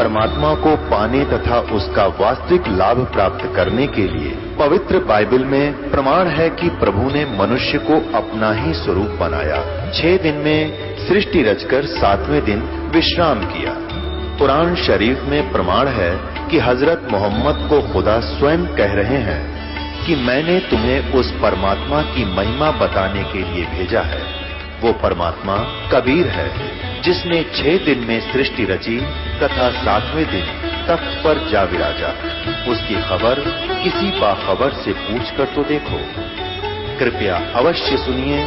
परमात्मा को पाने तथा उसका वास्तविक लाभ प्राप्त करने के लिए पवित्र बाइबल में प्रमाण है कि प्रभु ने मनुष्य को अपना ही स्वरूप बनाया। 6 दिन में सृष्टि रचकर 7वें दिन विश्राम किया। कुरान शरीफ में प्रमाण है कि हजरत मोहम्मद को खुदा स्वयं कह रहे हैं कि मैंने तुम्हें उस परमात्मा की महिमा बताने के लिए भेजा है। वो परमात्मा कबीर है जिसने 6 दिन में सृष्टि रची तथा 7वें दिन तख्त पर जा विराजा। उसकी खबर किसी बाखबर से पूछकर तो देखो। कृपया अवश्य सुनिए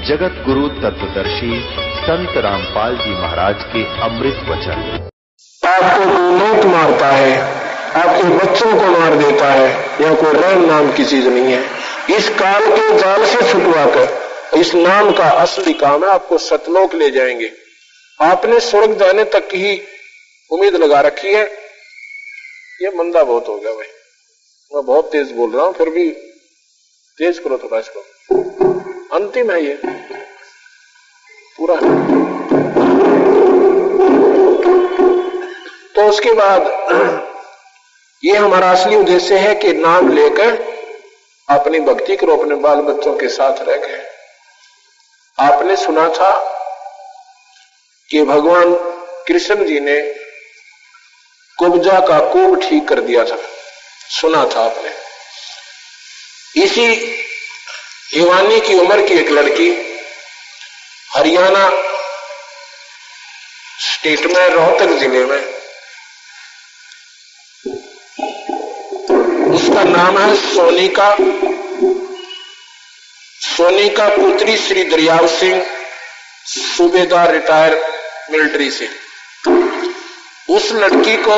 जगत गुरु तत्वदर्शी संत रामपाल जी महाराज के अमृत वचन। आपको कोई मौत मारता है, आपके बच्चों को मार देता है, या कोई रैन नाम की चीज नहीं है। इस काल के जाल से छुटवाकर इस नाम का असली काम है, आपको सतलोक ले जाएंगे। आपने स्वर्ग जाने तक की उम्मीद लगा रखी है। ये मंदा बहुत हो गया भाई, मैं बहुत तेज बोल रहा हूं, फिर भी तेज करो थोड़ा इसको। अंतिम है ये पूरा। तो उसके बाद ये हमारा असली उद्देश्य है कि नाम लेकर अपनी भक्ति करो, अपने बाल बच्चों के साथ रह गए। आपने सुना था कि भगवान कृष्ण जी ने कुब्जा का कुब ठीक कर दिया था, सुना था आपने। इसी हिवानी की उम्र की एक लड़की हरियाणा स्टेट में रोहतक जिले में, उसका नाम है सोनिका। सोनिका पुत्री श्री दरियाव सिंह, सूबेदार रिटायर मिलिट्री से। उस लड़की को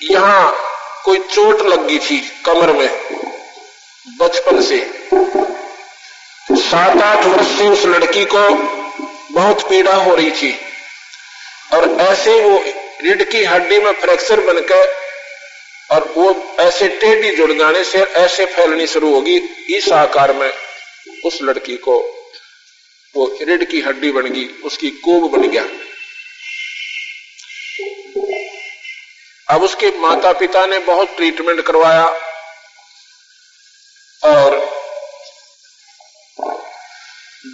यहां कोई चोट लगी थी कमर में बचपन से। 7-8 वर्ष से उस लड़की को बहुत पीड़ा हो रही थी और ऐसे वो रीढ़ की हड्डी में फ्रैक्चर बनकर और वो ऐसे टेढ़ी जुड़ जाने से ऐसे फैलनी शुरू होगी। इस आकार में उस लड़की को वो रीढ़ की हड्डी बन गई, उसकी कोब बन गया। अब उसके माता पिता ने बहुत ट्रीटमेंट करवाया और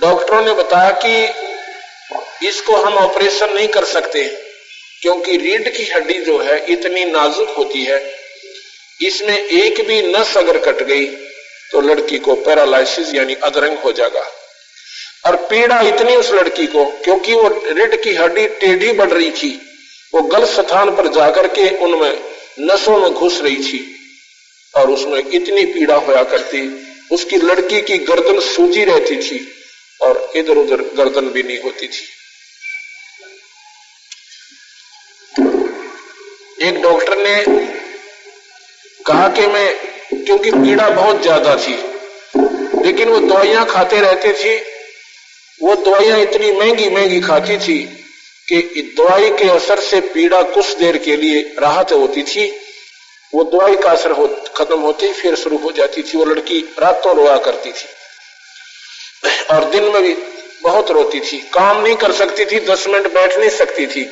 डॉक्टरों ने बताया कि इसको हम ऑपरेशन नहीं कर सकते क्योंकि रीढ़ की हड्डी जो है इतनी नाजुक होती है, इसमें एक भी नस अगर कट गई तो लड़की को पैरालाइसिस यानी अधरंग हो जाएगा। और पीड़ा इतनी उस लड़की को, क्योंकि वो रीढ़ की हड्डी टेढ़ी बढ़ रही थी, वो गलत स्थान पर जाकर के उनमें नसों में घुस रही थी और उसमें इतनी पीड़ा होया करती। उसकी लड़की की गर्दन सूजी रहती थी और इधर उधर गर्दन भी नहीं होती थी। एक डॉक्टर ने कहा कि मैं, क्योंकि पीड़ा बहुत ज्यादा थी, लेकिन वो दवाइयां खाते रहते थे। वो दवाइयां इतनी महंगी महंगी खाती थी कि दवाई के असर से पीड़ा कुछ देर के लिए राहत होती थी, वो दवाई का असर खत्म होती फिर शुरू हो जाती थी। वो लड़की रातों रोया करती थी और दिन में भी बहुत रोती थी, काम नहीं कर सकती थी, 10 मिनट बैठ नहीं सकती थी।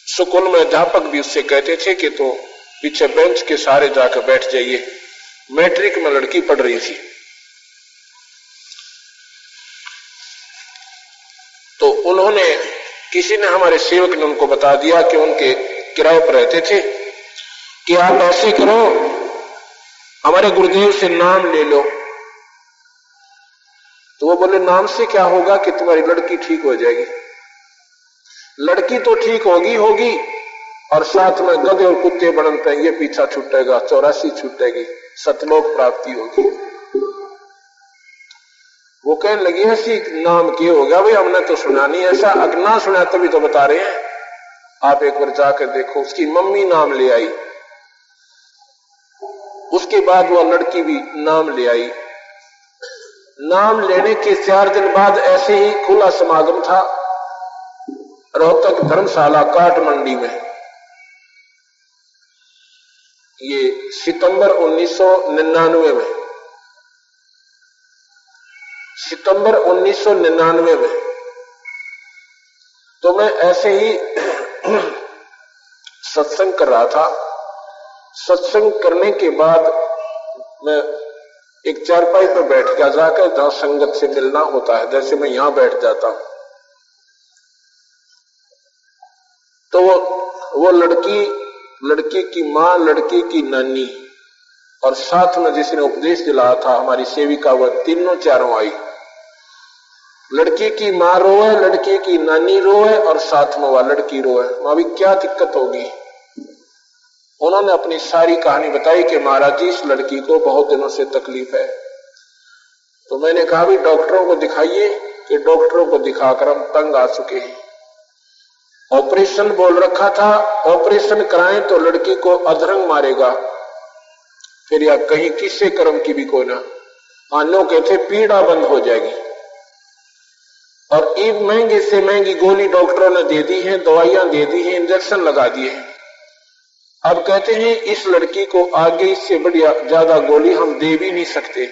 स्कूल में अध्यापक भी उससे कहते थे कि तो पीछे बेंच के सहारे जाकर बैठ जाइए। मैट्रिक में लड़की पढ़ रही थी। तो उन्होंने, किसी ने, हमारे सेवक ने उनको बता दिया कि उनके किराए पर रहते थे कि आप ऐसे करो, हमारे गुरुदेव से नाम ले लो। तो वो बोले नाम से क्या होगा कि तुम्हारी लड़की ठीक हो जाएगी। लड़की तो ठीक होगी और साथ में गधे और कुत्ते बनन पे ये पीछा छूटेगा, 84 छूटेगी, सतलोक प्राप्ति होगी। वो कहने लगी ऐसी नाम क्या होगा भाई, हमने तो सुना नहीं ऐसा। अगर ना सुना तभी तो बता रहे हैं, आप एक बार जाकर देखो। उसकी मम्मी नाम ले आई, उसके बाद वह लड़की भी नाम ले आई। नाम लेने के 4 दिन बाद ऐसे ही खुला समागम था रोहतक धर्मशाला काठमंडी में। ये सितंबर 1999 में, सितंबर 1999 में तो मैं ऐसे ही सत्संग कर रहा था। सत्संग करने के बाद मैं एक चारपाई पर बैठ गया, जाकर जहां संगत से मिलना होता है, जैसे मैं यहां बैठ जाता हूं। तो वो लड़की की मां, लड़की की नानी और साथ में जिसने उपदेश दिलाया था हमारी सेविका, वह तीनों चारों आई। लड़की की मां रोए, लड़की की नानी रोए और साथ में वह लड़की रोए। मां भी क्या दिक्कत होगी। उन्होंने अपनी सारी कहानी बताई कि महाराज जी इस लड़की को बहुत दिनों से तकलीफ है। तो मैंने कहा भी डॉक्टरों को दिखाइए, कि डॉक्टरों को दिखाकर हम तंग आ चुके हैं। ऑपरेशन बोल रखा था, ऑपरेशन कराएं तो लड़की को अधरंग मारेगा, फिर या कहीं किससे कर्म की भी कोई ना आनो कहते पीड़ा बंद हो जाएगी। और एक महंगे से महंगी गोली डॉक्टरों ने दे दी है, दवाइयां दे दी है, इंजेक्शन लगा दिए हैं। अब कहते हैं इस लड़की को आगे इससे बढ़िया ज्यादा गोली हम दे भी नहीं सकते,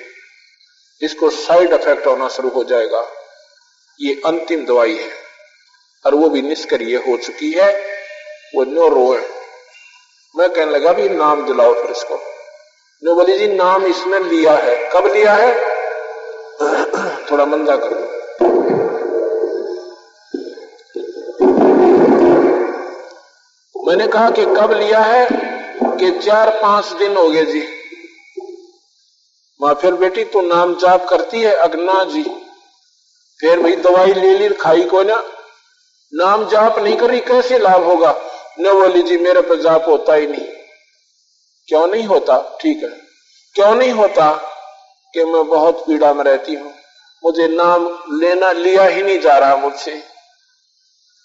इसको साइड इफेक्ट होना शुरू हो जाएगा, ये अंतिम दवाई है। और वो भी निष्क्रिय हो चुकी है, वो नो रोए। मैं कहने लगा भी नाम दिलाओ फिर इसको। नो बोली जी नाम इसने लिया है। कब लिया है? थोड़ा मंदा करो। मैंने कहा कि कब लिया है? कि 4-5 दिन हो गए जी। मां फिर बेटी तू नाम जाप करती है? अगना जी। फिर भाई दवाई ले ली खाई को ना, नाम जाप नहीं करी कैसे लाभ होगा? न बोली जी मेरे पर जाप होता ही नहीं। क्यों नहीं होता? ठीक है, क्यों नहीं होता? कि मैं बहुत पीड़ा में रहती हूं, मुझे नाम लेना लिया ही नहीं जा रहा मुझसे,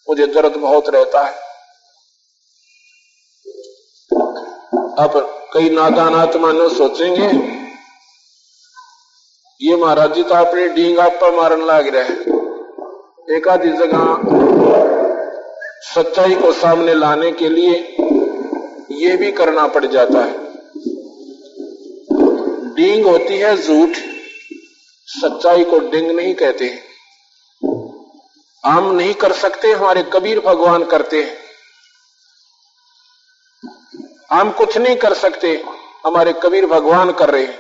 मुझे दर्द बहुत रहता है। अब कई नादान आत्मा न सोचेंगे ये महाराज जी तो अपने डींग आप पर मारन लाग रहे हैं। एक आधी जगह सच्चाई को सामने लाने के लिए ये भी करना पड़ जाता है। डींग होती है झूठ, सच्चाई को डिंग नहीं कहते। हम नहीं कर सकते, हमारे कबीर भगवान करते हैं। हम कुछ नहीं कर सकते, हमारे कबीर भगवान कर रहे हैं।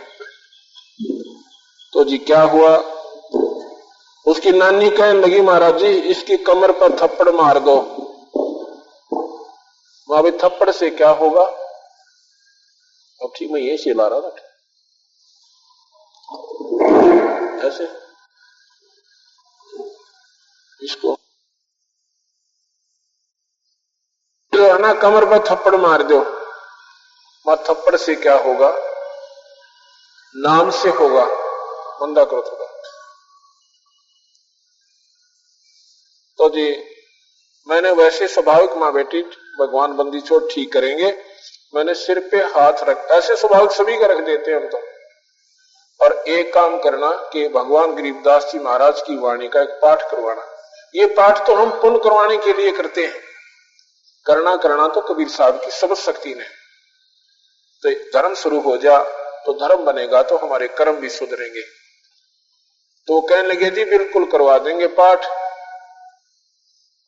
तो जी क्या हुआ? उसकी नानी कहने लगी महाराज जी इसकी कमर पर थप्पड़ मार दो। वहां भी थप्पड़ से क्या होगा? अब ठीक मैं ये चिल्ला रहा था ऐसे इसको जो है ना कमर पर थप्पड़ मार दो। वहां थप्पड़ से क्या होगा? नाम से होगा। मंदा करो थोड़ा। तो जी मैंने वैसे स्वाभाविक मां बेटी भगवान बंदी चोट ठीक करेंगे, मैंने सिर पे हाथ रख, ऐसे स्वाभाविक सभी का रख देते हैं हम तो। और एक काम करना कि भगवान गरीबदास जी महाराज की वाणी का एक पाठ करवाना। ये पाठ तो हम पुण्य करवाने के लिए करते हैं, करना तो कबीर साहब की सबक शक्ति ने। तो धर्म शुरू हो जा तो धर्म बनेगा तो हमारे कर्म भी सुधरेंगे। तो कहने लगे जी बिल्कुल करवा देंगे पाठ,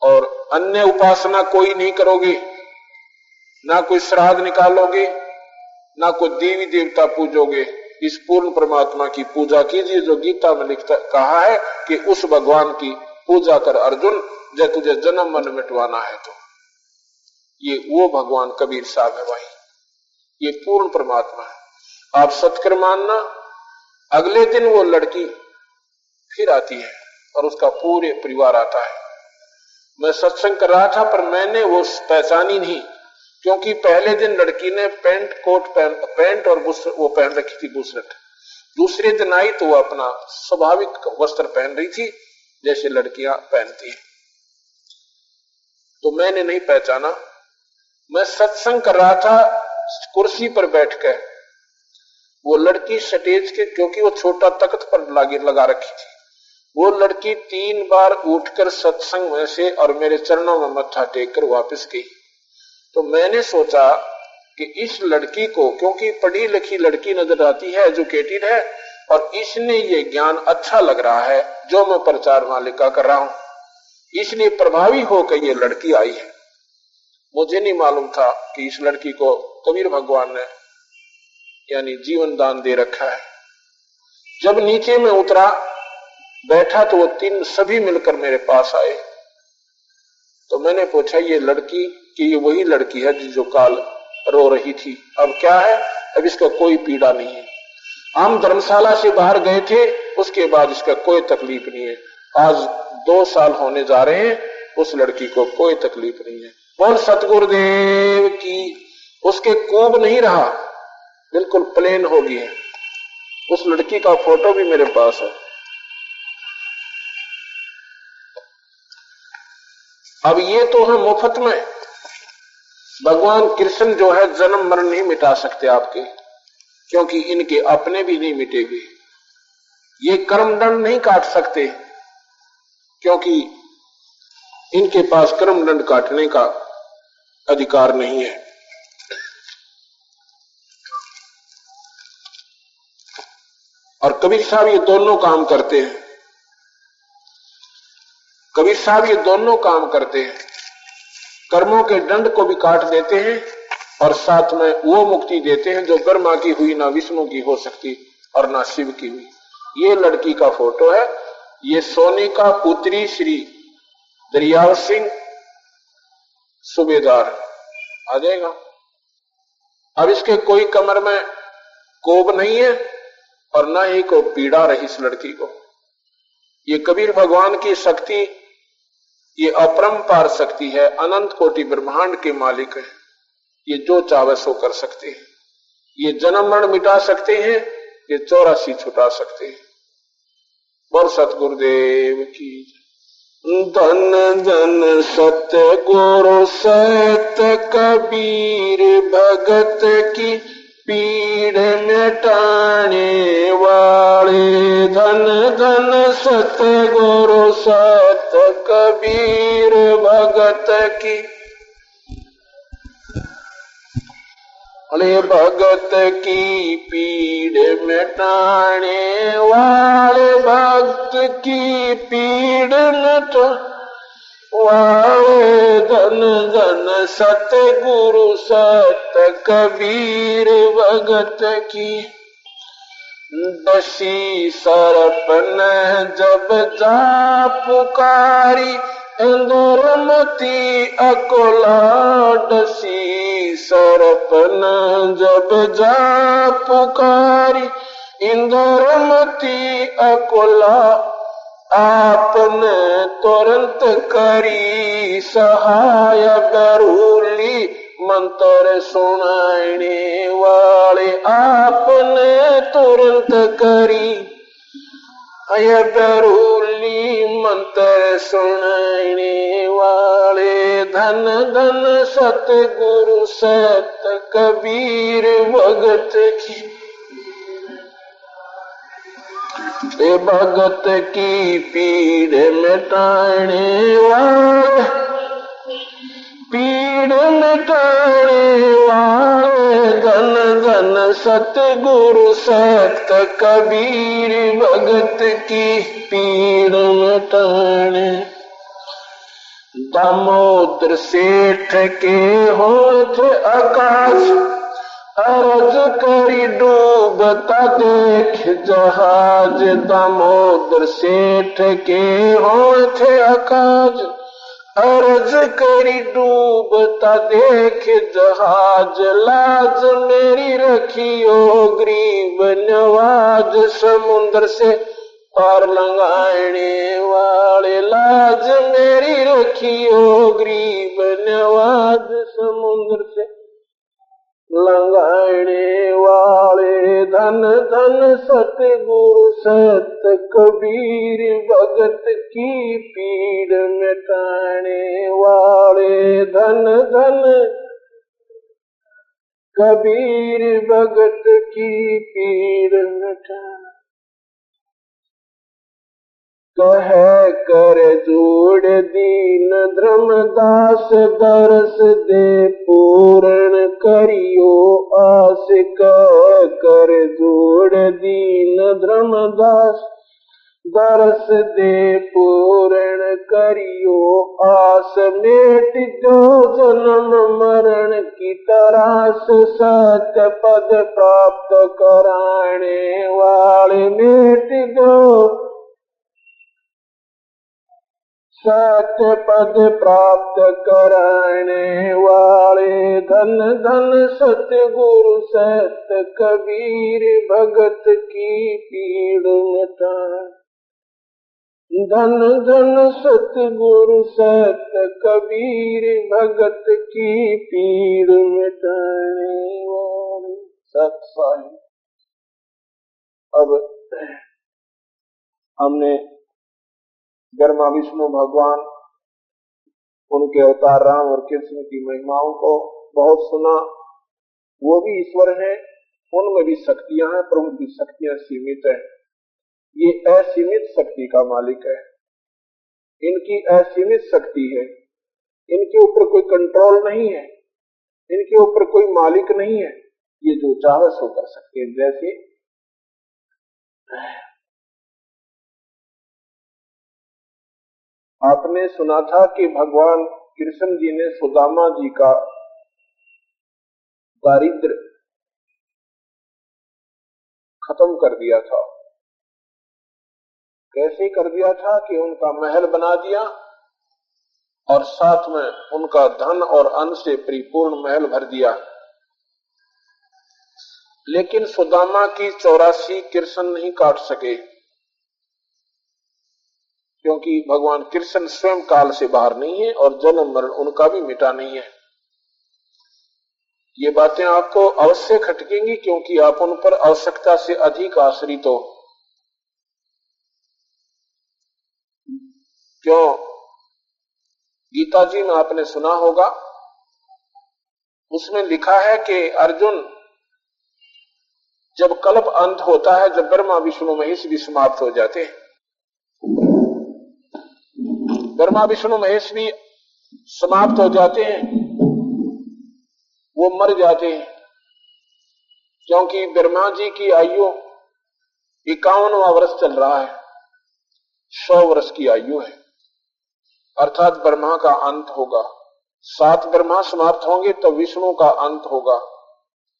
और अन्य उपासना कोई नहीं करोगे, ना कोई श्राद्ध निकालोगे, ना कोई देवी देवता पूजोगे। इस पूर्ण परमात्मा की पूजा कीजिए जो गीता में लिखता कहा है कि उस भगवान की पूजा कर अर्जुन, जब तुझे जन्म मन मिटवाना है। तो ये वो भगवान कबीर साहब है भाई, ये पूर्ण परमात्मा है। आप सत्कर मानना। अगले दिन वो लड़की फिर आती है और उसका पूरे परिवार आता है। मैं सत्संग कर रहा था पर मैंने वो पहचानी नहीं, क्योंकि पहले दिन लड़की ने पैंट और वो पहन रखी थी बुशर्ट। दूसरे दिन आई तो वो अपना स्वाभाविक वस्त्र पहन रही थी जैसे लड़कियां पहनती हैं। तो मैंने नहीं पहचाना। मैं सत्संग कर रहा था कुर्सी पर बैठकर, वो लड़की स्टेज के, क्योंकि वो छोटा तख्त पर लगा रखी थी, वो लड़की 3 बार उठकर सत्संग में से और मेरे चरणों में मत्था टेक कर वापस गई। तो मैंने सोचा कि इस लड़की को, क्योंकि पढ़ी लिखी लड़की नजर आती है, एजुकेटेड है, और इसने ये ज्ञान अच्छा लग रहा है जो मैं प्रचार मालिका कर रहा हूं, इसलिए प्रभावी होकर ये लड़की आई है। मुझे नहीं मालूम था कि इस लड़की को कबीर भगवान ने यानी जीवन दान दे रखा है। जब नीचे में उतरा बैठा तो वो तीन सभी मिलकर मेरे पास आए। तो मैंने पूछा ये लड़की कि ये वही लड़की है जो काल रो रही थी, अब क्या है? अब इसका कोई पीड़ा नहीं है। हम धर्मशाला से बाहर गए थे, उसके बाद इसका कोई तकलीफ नहीं है। आज 2 साल होने जा रहे हैं, उस लड़की को कोई तकलीफ नहीं है। बोल सतगुरुदेव की। उसके कोब नहीं रहा, बिल्कुल प्लेन हो गई है। उस लड़की का फोटो भी मेरे पास है। अब ये तो है मुफ्त में। भगवान कृष्ण जो है जन्म मरण नहीं मिटा सकते आपके, क्योंकि इनके अपने भी नहीं मिटेंगे। ये कर्मदंड नहीं काट सकते, क्योंकि इनके पास कर्मदंड काटने का अधिकार नहीं है। और कबीर साहब ये दोनों काम करते हैं। कबीर साहब ये दोनों काम करते हैं, कर्मों के दंड को भी काट देते हैं और साथ में वो मुक्ति देते हैं जो ब्रह्मा की हुई, ना विष्णु की हो सकती और ना शिव की हुई। ये लड़की का फोटो है। ये सोने का पुत्री श्री दरियाव सिंह सूबेदार आ जाएगा। अब इसके कोई कमर में कोब नहीं है और ना ही को पीड़ा रही इस लड़की को। ये कबीर भगवान की शक्ति, ये अपरंपार शक्ति है, अनंत कोटि ब्रह्मांड के मालिक है। ये जो चाहे सो कर सकते हैं। ये जन्म मरण मिटा सकते हैं, ये 84 छुटा सकते हैं। बोल सतगुरुदेव की। धन धन सत्य गुरु सत कबीर भगत की पीड़ मिटाने वाले। धन धन सत्य गुरु सत कबीर भगत की, अरे भगत की पीड़ मिटाने वाले। भक्त की पीड़ मिटा वाले। धन धन सत्य गुरु सत कबीर भगत की। दसी सरपन जब जा पुकारी, इंद्रमती अकोला। दसी सरपन जब जा पुकारी, इंद्रमती अकोला। आपने तुरंत करी सहाय बरूली, मंत्र सुनाने वाले। आपने तुरंत करी अय बरूली, मंत्र सुनाने वाले। धन धन सतगुरु सत कबीर भगत की। भगत की पीड़ मिटाने वाले। पीड़ मिटाने वाले। धन धन सतगुरु सत कबीर भगत की पीड़ मिटाने। दामोदर सेठ के होठ आकाश, अरज करी डूबता देख जहाज। दामोदर सेठ के होठ आकाश, अर्ज करी डूबता देख जहाज। लाज मेरी रखियो गरीब नवाज, समुद्र से पार लंघाने वाले। लाज मेरी रखियो गरीब नवाज, समुद्र से लंघाने वाले। धन धन सतगुरु सत कबीर भगत की पीड़ मिटाने वाले। धन धन कबीर भगत की पीड़ मिटाने। कह कर जोड़ दीन धर्मदास, दरस दे पूर्ण करियो आस। कह कर जोड़ दीन धर्मदास, दरस दे पूर्ण करियो आस, मेट जो जन्म मरण की तरास, सत्य पद प्राप्त कराने वाले, मेट जो सत्य पद प्राप्त कराने वाले, धन धन सत्य गुरु सत्य कबीर, भगत की पीड़ मिटाए। धन धन सत्य गुरु सत्य कबीर, भगत की पीड़ मिटाने वाले। सत्संग। अब हमने ब्रह्मा विष्णु भगवान, उनके अवतार राम और कृष्ण की महिमाओं को बहुत सुना। वो भी ईश्वर हैं, उनमें भी शक्तियां हैं, पर उनकी शक्तियां सीमित है। ये असीमित शक्ति का मालिक है, इनकी असीमित शक्ति है, इनके ऊपर कोई कंट्रोल नहीं है, इनके ऊपर कोई मालिक नहीं है। ये जो चाहे सो कर सकते हैं। जैसे आपने सुना था कि भगवान कृष्ण जी ने सुदामा जी का दारिद्र खत्म कर दिया था। कैसे कर दिया था कि उनका महल बना दिया और साथ में उनका धन और अन्न से परिपूर्ण महल भर दिया। लेकिन सुदामा की 84 कृष्ण नहीं काट सके, क्योंकि भगवान कृष्ण स्वयं काल से बाहर नहीं है और जन्म मरण उनका भी मिटा नहीं है। ये बातें आपको अवश्य खटकेंगी, क्योंकि आप उन पर आवश्यकता से अधिक आश्रित हो। क्यों? गीता जी में आपने सुना होगा, उसमें लिखा है कि अर्जुन, जब कल्प अंत होता है, जब ब्रह्मा विष्णु महेश भी समाप्त हो जाते हैं, ब्रह्मा विष्णु महेश भी समाप्त हो जाते हैं, वो मर जाते हैं। क्योंकि ब्रह्मा जी की आयु 51वां वर्ष चल रहा है, 100 वर्ष की आयु है, अर्थात ब्रह्मा का अंत होगा। 7 ब्रह्मा समाप्त होंगे तब विष्णु का अंत होगा,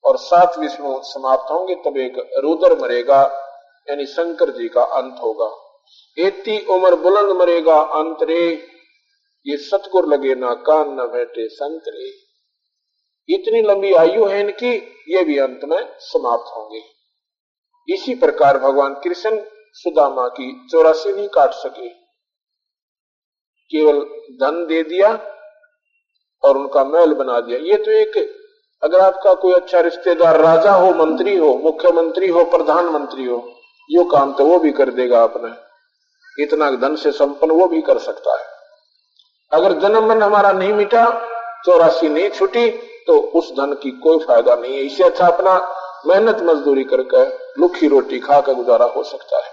और 7 विष्णु समाप्त होंगे तब एक रुद्र मरेगा, यानी शंकर जी का अंत होगा। एती उम्र बुलंद मरेगा अंतरे, ये सतगुर लगे ना कान न बैठे संतरे। इतनी लंबी आयु है इनकी, ये भी अंत में समाप्त होंगे। इसी प्रकार भगवान कृष्ण सुदामा की 84 नहीं काट सके, केवल धन दे दिया और उनका महल बना दिया। ये तो एक, अगर आपका कोई अच्छा रिश्तेदार राजा हो, मंत्री हो, मुख्यमंत्री हो, प्रधानमंत्री हो, यो काम तो वो भी कर देगा अपने, इतना धन से संपन्न वो भी कर सकता है। अगर जन्म मन हमारा नहीं मिटा, 84 नहीं छूटी, तो उस धन की कोई फायदा नहीं है। इससे अच्छा अपना मेहनत मजदूरी करके लुखी रोटी खाकर गुजारा हो सकता है।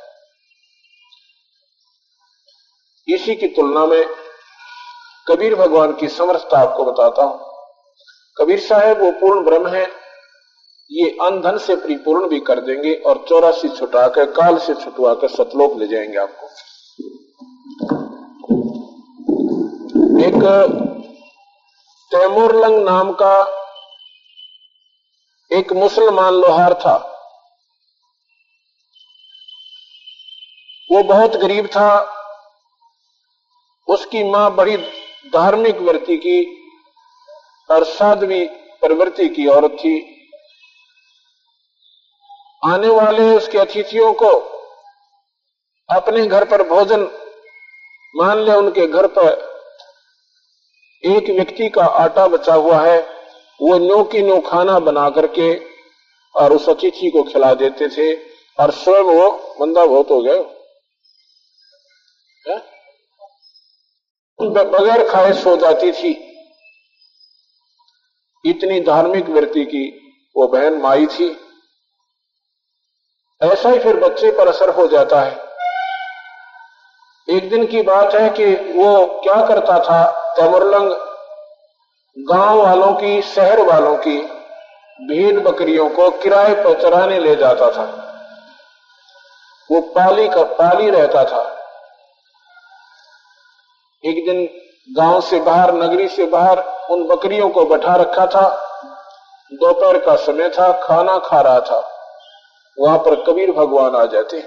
इसी की तुलना में कबीर भगवान की समर्थता आपको बताता हूं। कबीर साहब वो पूर्ण ब्रह्म है, ये अनधन से परिपूर्ण भी कर देंगे और 84 छुटाकर, काल से छुटवाकर सतलोक ले जाएंगे आपको। एक तैमूरलंग नाम का एक मुसलमान लोहार था। वो बहुत गरीब था। उसकी मां बड़ी धार्मिक वृत्ति की और साध्वी प्रवृत्ति की औरत थी। आने वाले उसके अतिथियों को अपने घर पर भोजन, मान ले उनके घर पर एक व्यक्ति का आटा बचा हुआ है, वो नो की नो खाना बना करके और उस अतिथि को खिला देते थे, और स्वयं वो बंदा बहुत हो गए, बगैर खाए सो जाती थी। इतनी धार्मिक वृत्ति की वो बहन माई थी। ऐसा ही फिर बच्चे पर असर हो जाता है। एक दिन की बात है कि वो क्या करता था, तैमूरलंग गांव वालों की, शहर वालों की भेड़ बकरियों को किराए पर चराने ले जाता था। वो पाली रहता था। एक दिन गांव से बाहर, नगरी से बाहर उन बकरियों को बैठा रखा था। दोपहर का समय था, खाना खा रहा था। वहां पर कबीर भगवान आ जाते।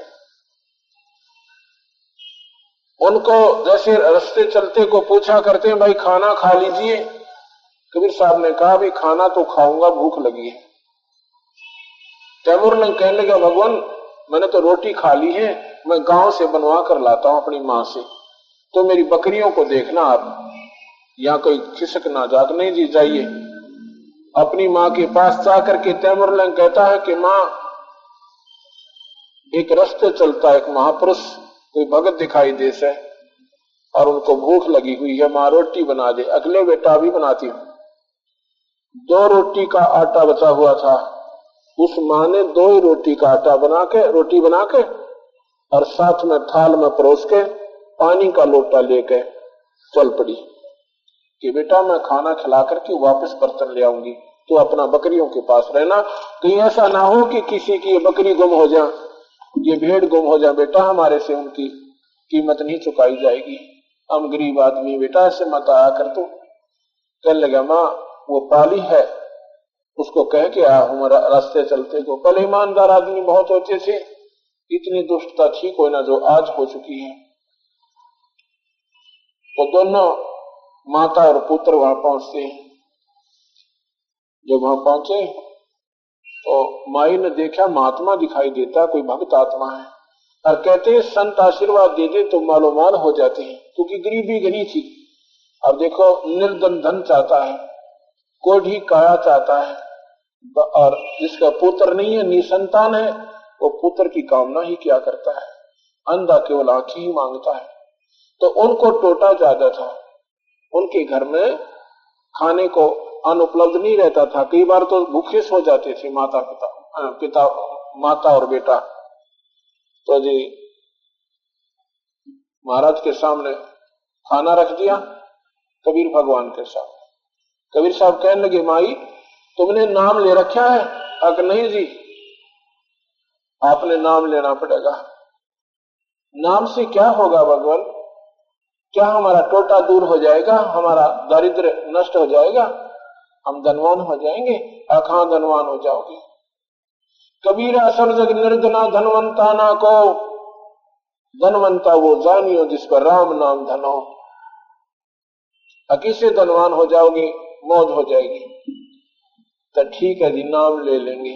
उनको जैसे रास्ते चलते को पूछा करते हैं, भाई खाना खा लीजिए। कबीर साहब ने कहा, भी खाना तो खाऊंगा, भूख लगी है। तैमूर ने कहने लगा, भगवान मैंने तो रोटी खा ली है, मैं गांव से बनवा कर लाता हूं अपनी मां से, तो मेरी बकरियों को देखना आप, यहां कोई खिसक ना जाग। नहीं जी जाइए। अपनी मां के पास जाकर के तैमूर ने कहता है कि मां, एक रास्ते चलता एक महापुरुष, कोई भगत दिखाई दे से, और उनको भूख लगी हुई है, मां रोटी बना दे। अगले बेटा भी बनाती हूं। 2 रोटी का आटा बचा हुआ था। उस मां ने 2 ही रोटी का आटा रोटी बना के और साथ में थाल में परोस के पानी का लोटा लेके चल पड़ी कि बेटा मैं खाना खिला करके वापस बर्तन ले आऊंगी, तो अपना बकरियों के पास रहना, कहीं ऐसा ना हो कि किसी की बकरी गुम हो जाए, ये भेड़ गुम हो जाए, बेटा हमारे से उनकी कीमत नहीं चुकाई जाएगी, हम गरीब आदमी, बेटा ऐसे मत आया कर। तो कहने लगा, मां वो पाली है, उसको कह के आ हमारा रास्ते चलते को। पहले ईमानदार आदमी बहुत होते थे, इतनी दुष्टता थी कोई ना जो आज हो चुकी है। तो दोनों माता और पुत्र वहां पहुंचते हैं। जब वहां पहुंचे तो माई ने देखा महात्मा दिखाई देता, कोई भक्त आत्मा है, और कहते हैं संत आशीर्वाद दे दे तो मालो माल हो जाते हैं, क्योंकि गरीबी घनी थी। अब देखो निर्धन धन चाहता है, कोढ़ी काया चाहता है, और जिसका पुत्र नहीं है, निसंतान है, वो पुत्र की कामना ही क्या करता है, अंधा केवल आंखें ही मांगता है। तो उनको टोटा ज्यादा था, उनके घर में खाने को अनुपलब्ध नहीं रहता था, कई बार तो भूखे सो जाते थे माता और बेटा। तो जी महाराज के सामने खाना रख दिया, कबीर भगवान के सामने। कबीर साहब कहने लगे, माई तुमने नाम ले रखा है? अक नहीं जी, आपने नाम लेना पड़ेगा। नाम से क्या होगा भगवान? क्या हमारा टोटा दूर हो जाएगा, हमारा दारिद्र्य नष्ट हो जाएगा, हम धनवान हो जाएंगे? कहां धनवान हो जाओगे? कबीरा सब जग निर्धना धनवंता ना को, धनवंता वो जानियो जिस पर राम नाम धनो। किससे धनवान हो जाओगे, मौज हो जाएगी। तो ठीक है जी, नाम ले लेंगे,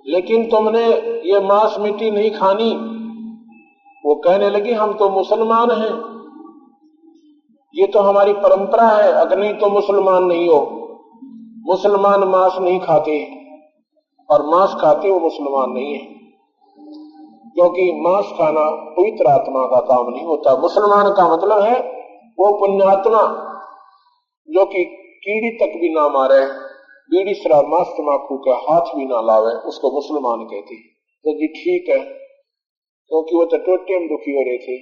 लेकिन तुमने ये मांस मिट्टी नहीं खानी। वो कहने लगी, हम तो मुसलमान हैं, ये तो हमारी परंपरा है, अगर नहीं तो मुसलमान नहीं हो। मुसलमान मांस नहीं खाते, और मांस खाते वो मुसलमान नहीं है, क्योंकि मांस खाना पवित्र आत्मा का काम नहीं होता। मुसलमान का मतलब है वो पुण्यात्मा जो कि कीड़ी तक भी ना मारे, बीड़ी शराब मांस तम्बाकू के हाथ भी ना लावे, उसको मुसलमान कहते। तो जी ठीक है, क्योंकि वो तो टोटे में दुखी हो रहे थे,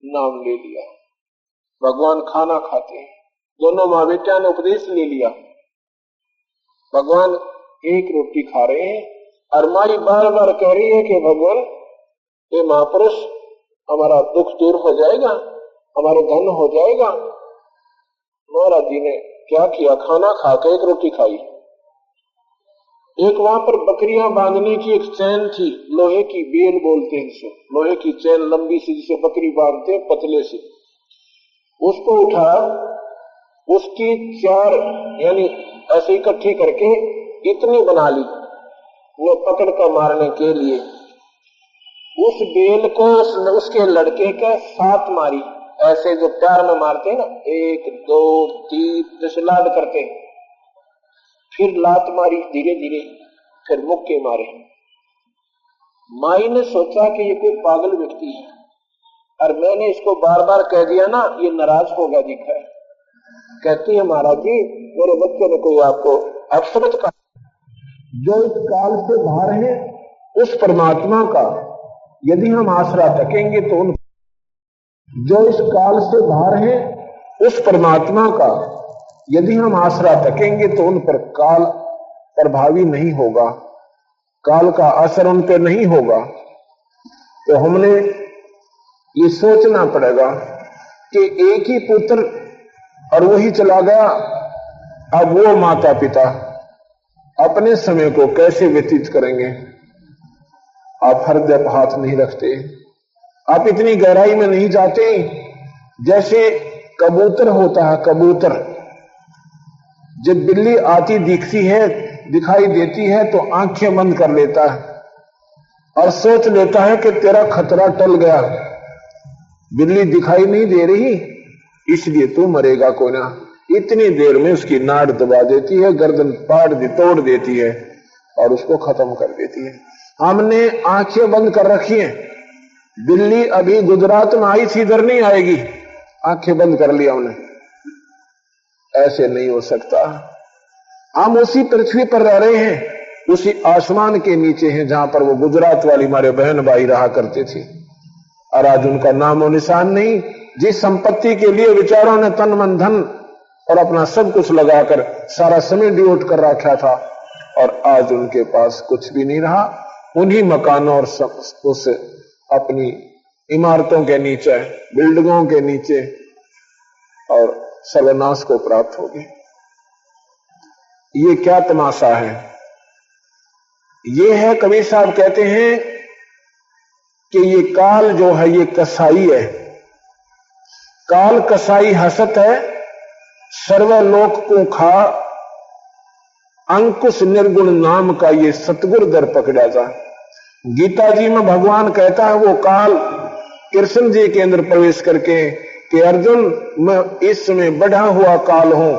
नाम ले लिया। भगवान खाना खाते हैं, दोनों माँ बेटा ने उपदेश ले लिया। भगवान एक रोटी खा रहे हैं, और माई बार बार कह रही है कि भगवान ये महापुरुष हमारा दुख दूर हो जाएगा, हमारे धन हो जाएगा। महाराज जी ने क्या किया, खाना खा के एक रोटी खाई। एक वहां पर बकरियां बांधने की एक चैन थी, लोहे की बेल बोलते हैं इसे, लोहे की चैन लंबी सी जिसे बकरी बांधते हैं पतले से, उसको उठा, उसकी 4 यानी ऐसे इकट्ठी करके इतनी बना ली वो पकड़ कर मारने के लिए। उस बेल को उसके लड़के के 7 मारी, ऐसे जो प्यार में मारते हैं ना, 1 2 3 जैसे लाड करते हैं। फिर लात मारी धीरे धीरे, फिर मुक्के मारे। माई ने सोचा कि ये कोई पागल व्यक्ति है, और मैंने इसको बार बार कह दिया ना, ये नाराज होगा दिखा है। कहती है, महाराज जी मेरे बच्चे ने कोई आपको अपशब्द कहा, जो इस काल से बाहर है उस परमात्मा का यदि हम आसरा तकेंगे तो उन, जो इस काल से बाहर है उस परमात्मा का यदि हम आसरा तकेंगे तो उन पर काल प्रभावी नहीं होगा। काल का असर उन पे नहीं होगा, तो हमने ये सोचना पड़ेगा कि एक ही पुत्र और वही चला गया, अब वो माता पिता अपने समय को कैसे व्यतीत करेंगे। आप हृदय पर हाथ नहीं रखते, आप इतनी गहराई में नहीं जाते। जैसे कबूतर होता है, कबूतर जब बिल्ली आती दिखती है, दिखाई देती है, तो आंखें बंद कर लेता है और सोच लेता है कि तेरा खतरा टल गया, बिल्ली दिखाई नहीं दे रही इसलिए तू मरेगा को ना। इतनी देर में उसकी नाड़ दबा देती है, गर्दन तोड़ देती है और उसको खत्म कर देती है। हमने आंखें बंद कर रखी हैं, बिल्ली अभी गुजरात में आई थी, इधर नहीं आएगी, आंखें बंद कर लिया हमने। ऐसे नहीं हो सकता। हम उसी पृथ्वी पर रह रहे हैं, उसी आसमान के नीचे हैं जहां पर वो गुजरात वाली हमारे बहन भाई रहा करते थे, और आज उनका नामो निशान नहीं। जिस संपत्ति के लिए विचारों ने तन मन धन और अपना सब कुछ लगाकर सारा समय डिवोट कर रखा था, और आज उनके पास कुछ भी नहीं रहा। उन्हीं मकानों और उस अपनी इमारतों के नीचे, बिल्डिंगों के नीचे और सर्वनाश को प्राप्त हो गए। ये क्या तमाशा है? ये है, कबीर साहब कहते हैं कि ये काल जो है ये कसाई है। काल कसाई हसत है, सर्वलोक को खा, अंकुश निर्गुण नाम का ये सतगुर दर पकड़ा जा। गीता जी में भगवान कहता है वो काल कृष्ण जी के अंदर प्रवेश करके कि अर्जुन मैं इस समय बढ़ा हुआ काल हूं,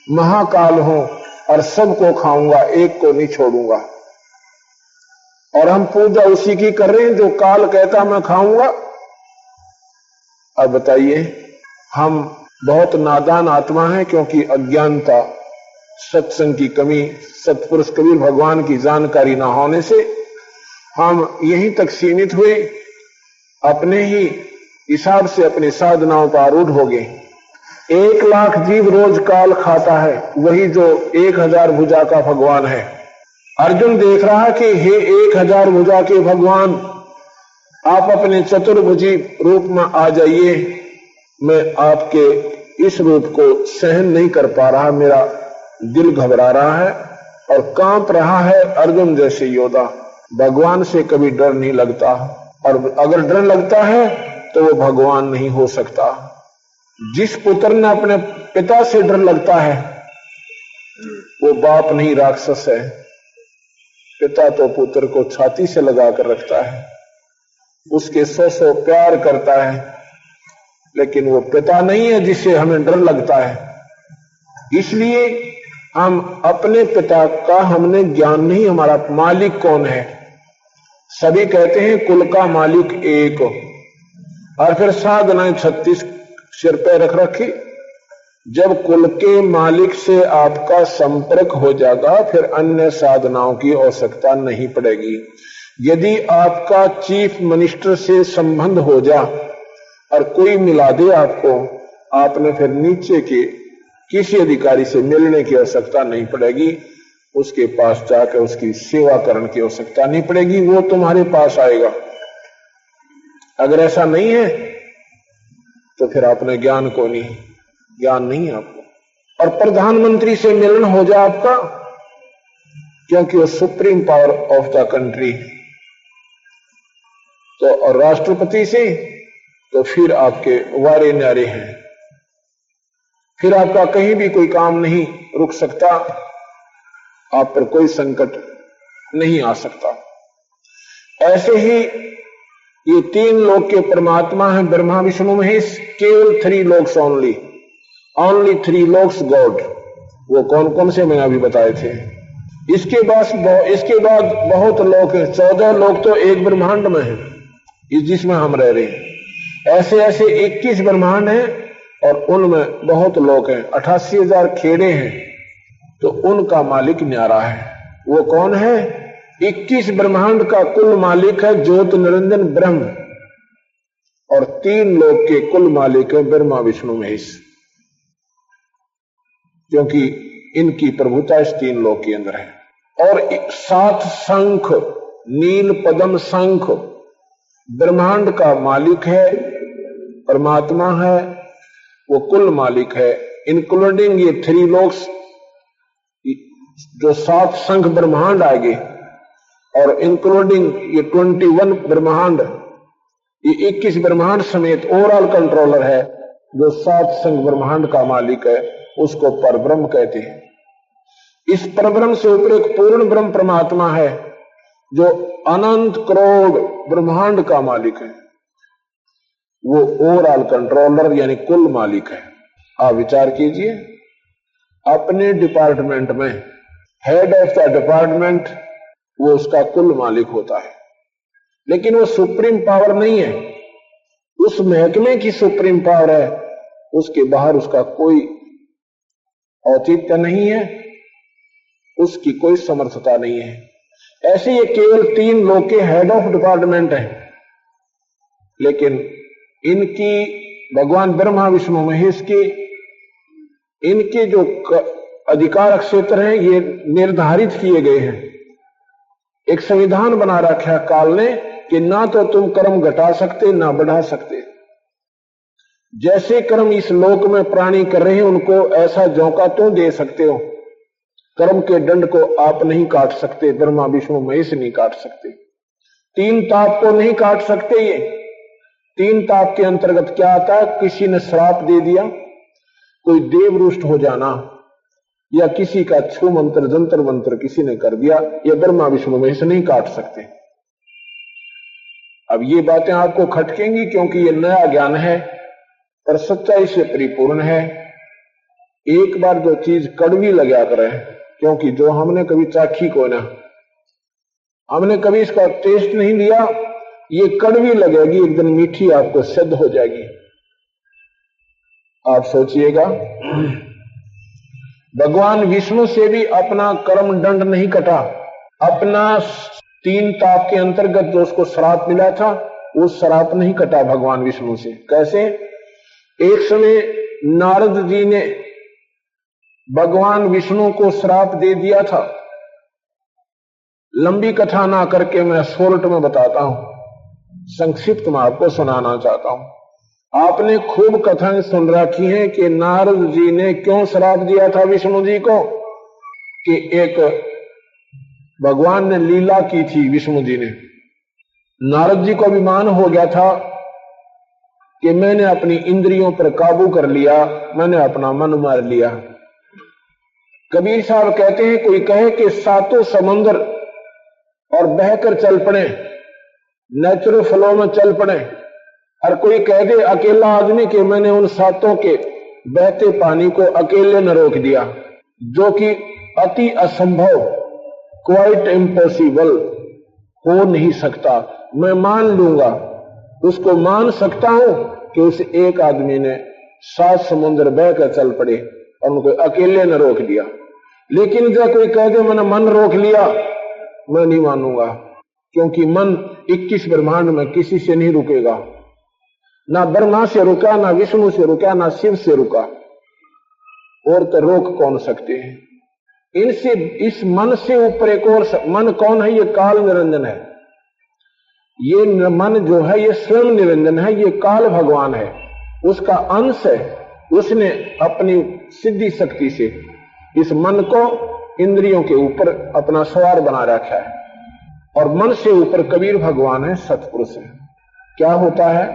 महाकाल हूं और सबको खाऊंगा, एक को नहीं छोड़ूंगा। और हम पूजा उसी की कर रहे हैं जो काल कहता मैं खाऊंगा। अब बताइए, हम बहुत नादान आत्मा है, क्योंकि अज्ञानता, सत्संग की कमी, सत्पुरुष कबीर भगवान की जानकारी ना होने से हम यहीं तक सीमित हुए, अपने ही हिसाब से अपनी साधनाओं पर आरूढ़ हो गए। 1 लाख जीव रोज काल खाता है, वही जो 1000 भुजा का भगवान है। अर्जुन देख रहा कि हे 1000 भुजा के भगवान, आप अपने चतुर्भुजी रूप में आ जाइए, मैं आपके इस रूप को सहन नहीं कर पा रहा, मेरा दिल घबरा रहा है और कांप रहा है। अर्जुन जैसे योद्धा, भगवान से कभी डर नहीं लगता, और अगर डर लगता है तो वो भगवान नहीं हो सकता। जिस पुत्र ने अपने पिता से डर लगता है वो बाप नहीं, राक्षस है। पिता तो पुत्र को छाती से लगाकर रखता है, उसके 100 प्यार करता है, लेकिन वो पिता नहीं है जिससे हमें डर लगता है। इसलिए हम अपने पिता का हमने ज्ञान नहीं, हमारा मालिक कौन है। सभी कहते हैं कुल का मालिक एक, और फिर साधनाएं 36 सिर पे रख रखी। जब कुल के मालिक से आपका संपर्क हो जाएगा, फिर अन्य साधनाओं की आवश्यकता नहीं पड़ेगी। यदि आपका चीफ मिनिस्टर से संबंध हो जा और कोई मिला दे आपको, आपने फिर नीचे के किसी अधिकारी से मिलने की आवश्यकता नहीं पड़ेगी, उसके पास जाकर उसकी सेवा करने की आवश्यकता नहीं पड़ेगी, वो तुम्हारे पास आएगा। अगर ऐसा नहीं है तो फिर आपने ज्ञान को नहीं, ज्ञान नहीं है आपको। और प्रधानमंत्री से मिलन हो जाए आपका, क्योंकि वो supreme power of the country, तो और राष्ट्रपति से, तो फिर आपके वारे न्यारे हैं, फिर आपका कहीं भी कोई काम नहीं रुक सकता, आप पर कोई संकट नहीं आ सकता। ऐसे ही ये 3 लोक के परमात्मा हैं, ब्रह्मा विष्णु महेश, केवल 3 लोक्स ओनली 3 लोक्स गॉड। वो कौन कौन से मैंने अभी बताए थे। इसके बाद बहुत लोक है, 14 लोक तो एक ब्रह्मांड में है, जिसमें हम रह रहे हैं। ऐसे 21 ब्रह्मांड हैं और उनमें बहुत लोक हैं, 88,000 खेड़े हैं, तो उनका मालिक न्यारा है। वो कौन है? 21 ब्रह्मांड का कुल मालिक है ज्योत निरंजन ब्रह्म, और 3 लोक के कुल मालिक है ब्रह्मा विष्णु महेश, क्योंकि इनकी प्रभुता इस 3 लोक के अंदर है। और 7 शंख, नील पद्म शंख ब्रह्मांड का मालिक है, परमात्मा है, वो कुल मालिक है, इंक्लूडिंग ये 3 लोक्स, जो 7 शंख ब्रह्मांड आएंगे, और इंक्लूडिंग ये 21 ब्रह्मांड, ये 21 ब्रह्मांड समेत ओवरऑल कंट्रोलर है, जो 7 शंख ब्रह्मांड का मालिक है, उसको परब्रह्म कहते हैं। इस परब्रह्म से ऊपर एक पूर्ण ब्रह्म परमात्मा है, जो अनंत करोड़ ब्रह्मांड का मालिक है, वो ओवरऑल कंट्रोलर यानी कुल मालिक है। आप विचार कीजिए, अपने डिपार्टमेंट में हेड ऑफ द डिपार्टमेंट वो उसका कुल मालिक होता है, लेकिन वो सुप्रीम पावर नहीं है, उस महकमे की सुप्रीम पावर है, उसके बाहर उसका कोई औचित्य नहीं है, उसकी कोई समर्थता नहीं है। ऐसे ये केवल 3 लोग के हेड ऑफ डिपार्टमेंट हैं, लेकिन इनकी भगवान ब्रह्मा विष्णु महेश के इनके जो अधिकार क्षेत्र हैं ये निर्धारित किए गए हैं। एक संविधान बना रखा है काल ने कि ना तो तुम कर्म घटा सकते ना बढ़ा सकते। जैसे कर्म इस लोक में प्राणी कर रहे हैं उनको ऐसा झोंका तो दे सकते हो, कर्म के दंड को आप नहीं काट सकते, ब्रह्मा विष्णु महेश नहीं काट सकते। 3 ताप को नहीं काट सकते। ये 3 ताप के अंतर्गत क्या आता है? किसी ने श्राप दे दिया, कोई देव रुष्ट हो जाना, या किसी का छू मंत्र जंतर मंत्र किसी ने कर दिया, यह ब्रह्मा विष्णु महेश नहीं काट सकते। अब ये बातें आपको खटकेंगी क्योंकि ये नया ज्ञान है, पर सच्चाई से परिपूर्ण है। एक बार जो चीज कड़वी लगा करे, क्योंकि जो हमने कभी चाखी को ना, हमने कभी इसका टेस्ट नहीं लिया, ये कड़वी लगेगी, एक दिन मीठी आपको सिद्ध हो जाएगी। आप सोचिएगा, भगवान विष्णु से भी अपना कर्म दंड नहीं कटा। अपना 3 ताप के अंतर्गत जो उसको श्राप मिला था, वो श्राप नहीं कटा भगवान विष्णु से। कैसे? एक समय नारद जी ने भगवान विष्णु को श्राप दे दिया था। लंबी कथा ना करके मैं शॉर्ट में बताता हूं, संक्षिप्त में आपको सुनाना चाहता हूं। आपने खूब कथाएं सुन रखी हैं कि नारद जी ने क्यों श्राप दिया था विष्णु जी को, कि एक भगवान ने लीला की थी। विष्णु जी ने, नारद जी को अभिमान हो गया था कि मैंने अपनी इंद्रियों पर काबू कर लिया, मैंने अपना मन मार लिया। कबीर साहब कहते हैं, कोई कहे कि 7 समंदर और बहकर चल पड़े, नेचुरल फ्लो में चल पड़े, और कोई कह दे अकेला आदमी कि मैंने उन 7 के बहते पानी को अकेले न रोक दिया, जो कि अति असंभव, क्वाइट इम्पॉसिबल, हो नहीं सकता। मैं मान लूंगा, उसको मान सकता हूं कि उस एक आदमी ने 7 समुद्र बहकर चल पड़े और उनको अकेले न रोक दिया। लेकिन जब कोई कह दे मैंने मन रोक लिया, मैं नहीं मानूंगा, क्योंकि मन 21 ब्रह्मांड में किसी से नहीं रुकेगा। ना ब्रह्मा से रुका, ना विष्णु से रुका, ना शिव से रुका, और तो रोक कौन सकते हैं इनसे? इस मन से ऊपर एक और मन कौन है? ये काल निरंजन है। ये मन जो है ये स्वयं निरंजन है, ये काल भगवान है, उसका अंश है। उसने अपनी सिद्धि शक्ति से इस मन को इंद्रियों के ऊपर अपना सवार बना रखा है, और मन से ऊपर कबीर भगवान है, सतपुरुष है। क्या होता है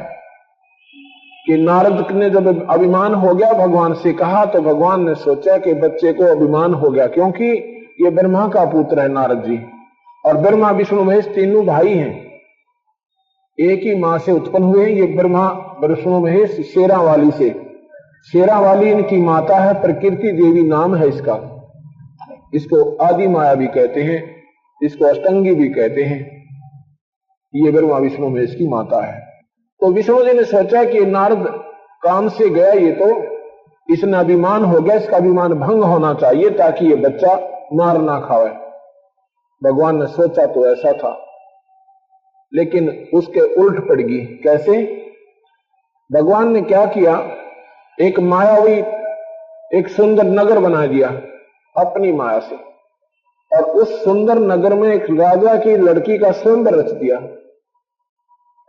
कि नारद ने जब अभिमान हो गया भगवान से कहा, तो भगवान ने सोचा कि बच्चे को अभिमान हो गया, क्योंकि ये ब्रह्मा का पुत्र है नारद जी, और ब्रह्मा विष्णु महेश तीनों भाई हैं, एक ही मां से उत्पन्न हुए। ये ब्रह्मा विष्णु महेश शेरावाली से, शेरावाली इनकी माता है, प्रकृति देवी नाम है इसका। इसको आदि माया भी कहते हैं, इसको अष्टंगी भी कहते हैं। ये ब्रह्मा विष्णु महेश की माता है। तो विष्णु जी ने सोचा कि नारद काम से गया, ये तो इसने अभिमान हो गया, इसका अभिमान भंग होना चाहिए ताकि ये बच्चा मार ना खावे। भगवान ने सोचा तो ऐसा था, लेकिन उसके उल्ट पड़ गई। कैसे? भगवान ने क्या किया, एक मायावी एक सुंदर नगर बना दिया अपनी माया से। और उस सुंदर नगर में एक राजा की लड़की का स्वयंवर रच दिया।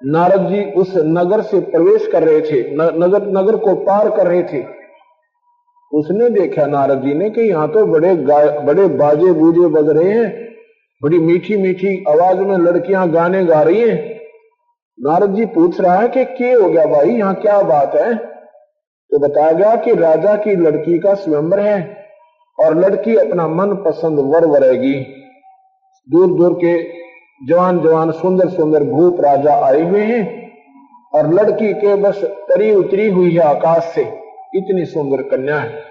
नारद जी उस नगर से प्रवेश कर रहे थे, नगर को पार कर रहे थे। उसने देखा नारद जी ने कि यहाँ तो बड़े बाजे बूजे बज रहे हैं, बड़ी मीठी मीठी आवाज में लड़कियां गाने गा रही हैं। नारद जी पूछ रहा है कि क्या हो गया भाई, यहाँ क्या बात है? तो बताया गया कि राजा की लड़की का स्वयंवर है और लड़की अपना मन पसंद वर वरेगी। दूर दूर के जवान जवान सुंदर सुंदर भूप राजा आए हुए हैं और लड़की के बस तरी उतरी हुई है आकाश से, इतनी सुंदर कन्या है।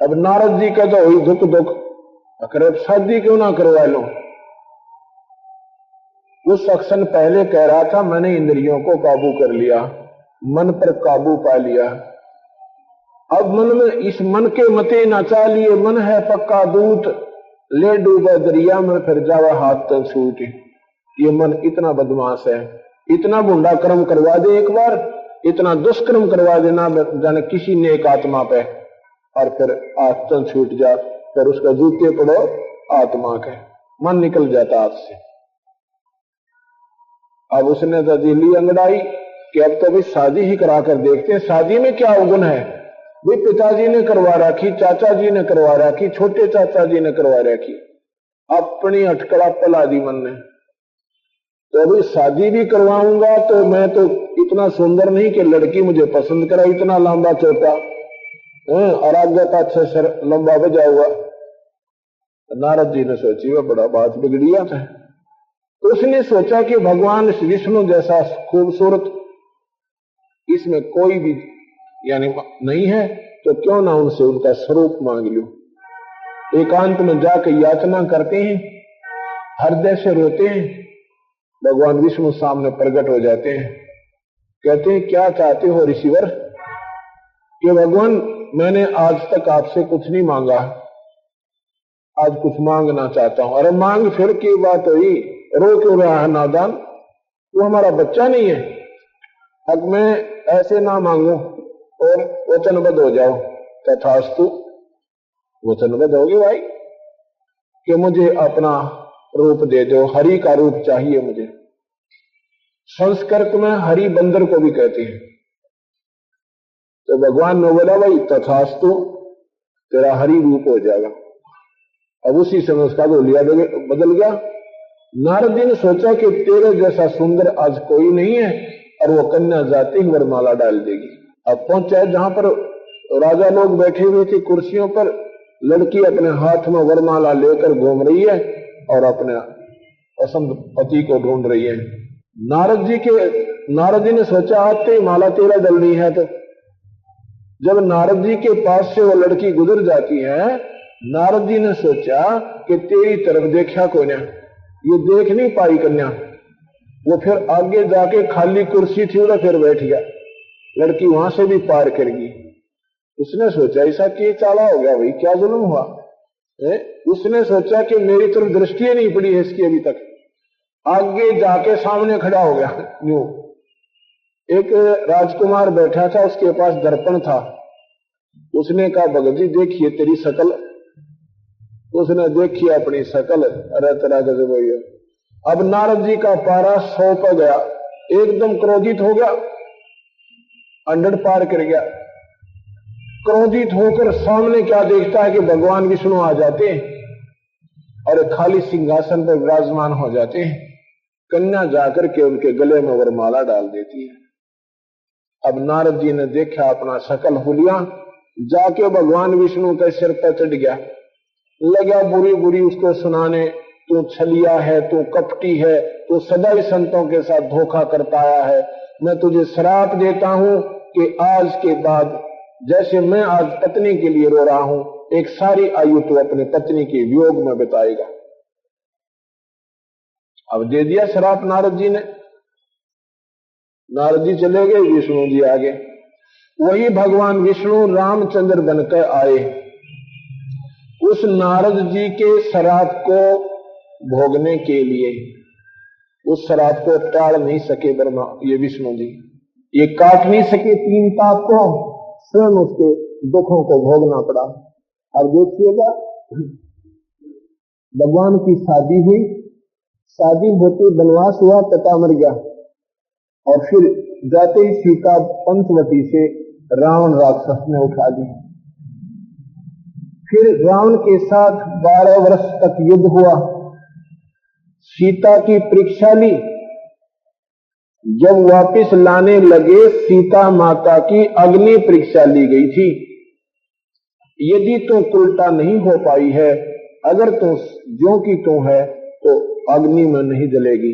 अब नारद जी का तो हुई दुख, अगर शादी क्यों ना करवा लो। उस शख्सन पहले कह रहा था मैंने इंद्रियों को काबू कर लिया, मन पर काबू पा लिया। अब मन में इस मन के मते ना चालिए, मन है पक्का दूत, ले डूबे दरिया में फिर जावा हाथ तन छूट। ये मन इतना बदमाश है, इतना बुंडा कर्म करवा दे एक बार, इतना दुष्कर्म करवा देना जाने किसी नेक आत्मा पे, और फिर हाथ तन छूट जा, फिर उसका जूते पड़ो आत्मा के, मन निकल जाता हाथ से। अब उसने तो दिल्ली अंगड़ाई कि अब तो भाई शादी ही करा कर देखते हैं, शादी में क्या अवगुण है। भाई पिताजी ने करवा रखी, चाचा जी ने करवा रखी, छोटे चाचा जी ने करवा रखी, अपनी अटकड़ा पला दी मन ने। तो अभी शादी भी करवाऊंगा तो मैं तो इतना सुंदर नहीं कि लड़की मुझे पसंद करे, इतना लंबा चौटा और आगे पाछे सर लंबा बजा हुआ। नारद जी ने सोची वह बड़ा बात बिगड़िया था। तो उसने सोचा कि भगवान विष्णु जैसा खूबसूरत इसमें कोई भी यानी नहीं है, तो क्यों ना उनसे उनका स्वरूप मांग लूं। एकांत में जाकर याचना करते हैं, हृदय से रोते हैं, भगवान विष्णु सामने प्रकट हो जाते हैं। कहते हैं क्या चाहते हो ऋषिवर? कि भगवान मैंने आज तक आपसे कुछ नहीं मांगा, आज कुछ मांगना चाहता हूं। अरे मांग फिर की बात हुई, रो क्यों रहा है नादान? वो हमारा बच्चा नहीं है। अब मैं ऐसे ना मांगू और वचनबद्ध हो जाओ। तथास्तु, वचनबद्ध होगे भाई कि मुझे अपना रूप दे दो, हरि का रूप चाहिए मुझे। संस्कृत में हरि बंदर को भी कहते हैं। तो भगवान ने बोला भाई तथास्तु, तेरा हरि रूप हो जाएगा। अब उसी समय उसका गोलिया बदल गया। नारद जी ने सोचा कि तेरे जैसा सुंदर आज कोई नहीं है, और वो कन्या जाते ही वरमाला डाल देगी। अब पहुंचा जहां पर राजा लोग बैठे हुए थे कुर्सियों पर, लड़की अपने हाथ में वरमाला लेकर घूम रही है और अपने पसंद पति को ढूंढ रही है। नारद जी ने सोचा आते ही माला तेरा डलनी है। तो जब नारद जी के पास से वो लड़की गुजर जाती है, नारद जी ने सोचा कि तेरी तरफ देखा को ना, ये देख नहीं पाई कन्या। वो फिर आगे जाके खाली कुर्सी थी उधर फिर बैठ गया, लड़की वहां से भी पार करेगी। उसने सोचा ऐसा कि चाला हो गया भाई, क्या जुल्म हुआ है? उसने सोचा कि मेरी तरफ दृष्टि नहीं पड़ी है इसकी अभी तक। आगे जाके सामने खड़ा हो गया। न्यू एक राजकुमार बैठा था, उसके पास दर्पण था। उसने कहा भगत जी देखिए तेरी शकल। उसने देखी अपनी शकल, अरे तेरा गजब हो गया। अब नारद जी का पारा 100 पर गया, एकदम क्रोधित हो गया, 100 पार कर गया। क्रोधित होकर सामने क्या देखता है कि भगवान विष्णु आ जाते हैं और खाली सिंहासन पर विराजमान हो जाते हैं। कन्या जाकर के उनके गले में वरमाला डाल देती है। अब नारद जी ने देखा अपना शकल हुलिया, जाके भगवान विष्णु के सिर पर चढ़ गया, लगा बुरी बुरी उसको सुनाने, तू छलिया है, तू कपटी है, तू सदा ही संतों के साथ धोखा करता आया है। मैं तुझे श्राप देता हूं कि आज के बाद जैसे मैं आज पत्नी के लिए रो रहा हूं, एक सारी आयु तू अपनी पत्नी के वियोग में बिताएगा। अब दे दिया श्राप नारद जी ने। नारद जी चले गए, विष्णु जी आगे। वही भगवान विष्णु रामचंद्र बनकर आए। उस नारद जी के श्राप को भोगने के लिए, उस श्राप को टाल नहीं सके ब्रह्मा, ये विष्णु जी, ये काट नहीं सके 3 ताप को, स्वयं उसके दुखों को भोगना पड़ा। अब देखिएगा भगवान की शादी हुई, शादी होते बनवास हुआ, पिता मर गया और फिर जाते ही सीता पंचवटी से रावण राक्षस ने उठा दी। फिर रावण के साथ 12 वर्ष तक युद्ध हुआ, सीता की परीक्षा ली। जब वापस लाने लगे, सीता माता की अग्नि परीक्षा ली गई थी। यदि तू उल्टा नहीं हो पाई है, अगर तू ज्यों की तू है तो अग्नि में नहीं जलेगी।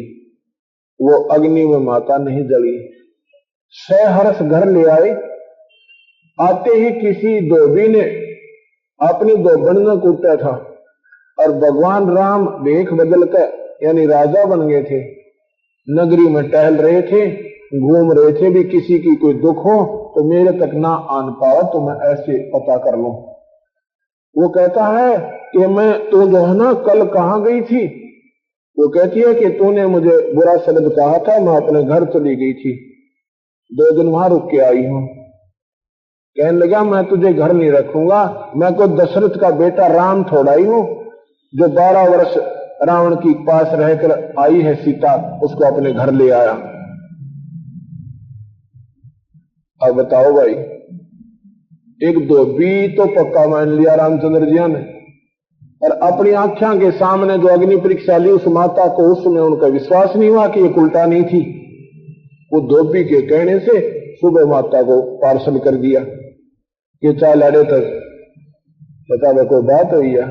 वो अग्नि में माता नहीं जली। सहर्ष घर ले आए। आते ही किसी धोबी ने अपनी धोबन में कूटा था और भगवान राम वेश बदल कर यानी राजा बन गए थे, नगरी में टहल रहे थे, घूम रहे थे भी किसी की कोई दुख हो तो मेरे तक ना आन पाओ तो मैं ऐसे पता कर लूं। वो कहता है कि मैं तो जो है ना कल कहां गई थी। वो कहती है कि तूने मुझे बुरा शब्द कहा था, मैं अपने घर चली गई थी, 2 दिन वहां रुक के आई हूं। कहने लगा मैं तुझे घर नहीं रखूंगा, मैं कोई दशरथ का बेटा राम थोड़ा ही हूं जो 12 वर्ष रावण की पास रहकर आई है सीता, उसको अपने घर ले आया। अब बताओ भाई, एक धोबी तो पक्का मान लिया रामचंद्र जी ने, और अपनी आंखों के सामने जो अग्नि परीक्षा ली उस माता को, उसमें उनका विश्वास नहीं हुआ कि ये उल्टा नहीं थी। वो धोबी के कहने से सुबह माता को पार्सल कर दिया कि चाय लड़े तक बता दो कोई बात हुई है।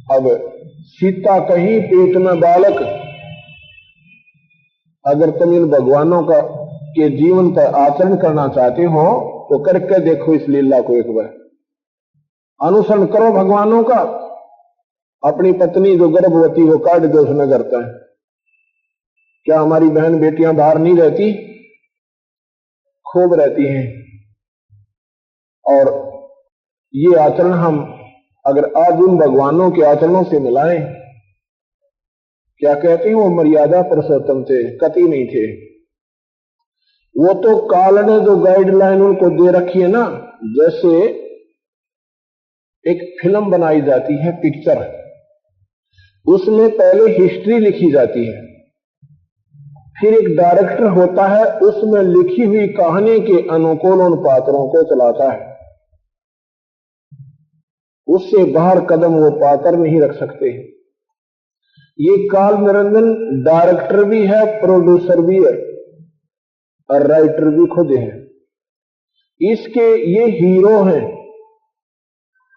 अब सीता कहीं पेट में बालक, अगर तुम इन भगवानों का के जीवन पर आचरण करना चाहते हो तो करके देखो इस लीला को, एक बार अनुसरण करो भगवानों का। अपनी पत्नी जो गर्भवती वो काट दो उसमें करता है। क्या हमारी बहन बेटियां बाहर नहीं रहती? खूब रहती हैं। और ये आचरण हम अगर आज उन भगवानों के आचरणों से मिलाएं, क्या कहते हैं वो मर्यादा पुरुषोत्तम थे, कति नहीं थे। वो तो काल ने जो गाइडलाइन उनको दे रखी है ना, जैसे एक फिल्म बनाई जाती है पिक्चर, उसमें पहले हिस्ट्री लिखी जाती है, फिर एक डायरेक्टर होता है, उसमें लिखी हुई कहानी के अनुकूल उन पात्रों को चलाता है। उससे बाहर कदम वो पात्र नहीं रख सकते। ये काल निरंजन डायरेक्टर भी है, प्रोड्यूसर भी है और राइटर भी खुद है। इसके ये हीरो हैं।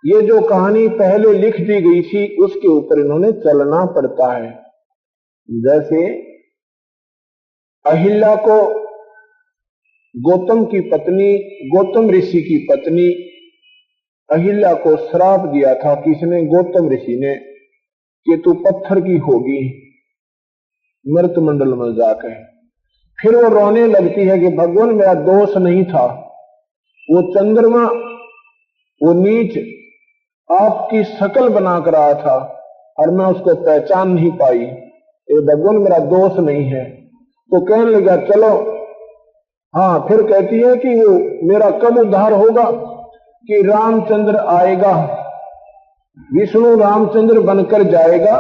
ये जो कहानी पहले लिख दी गई थी उसके ऊपर इन्होंने चलना पड़ता है। जैसे अहिल्या को गौतम की पत्नी, गौतम ऋषि की पत्नी अहिल्या को श्राप दिया था किसने? गौतम ऋषि ने, कि तू पत्थर की होगी मृत मंडल में जाकर। फिर वो रोने लगती है कि भगवान मेरा दोष नहीं था, वो चंद्रमा वो नीच आपकी शकल बनाकर आया था और मैं उसको पहचान नहीं पाई, ये भगवान मेरा दोष नहीं है। तो कहने लगा चलो। हाँ, फिर कहती है कि वो मेरा कब उद्धार होगा? कि रामचंद्र आएगा, विष्णु रामचंद्र बनकर जाएगा,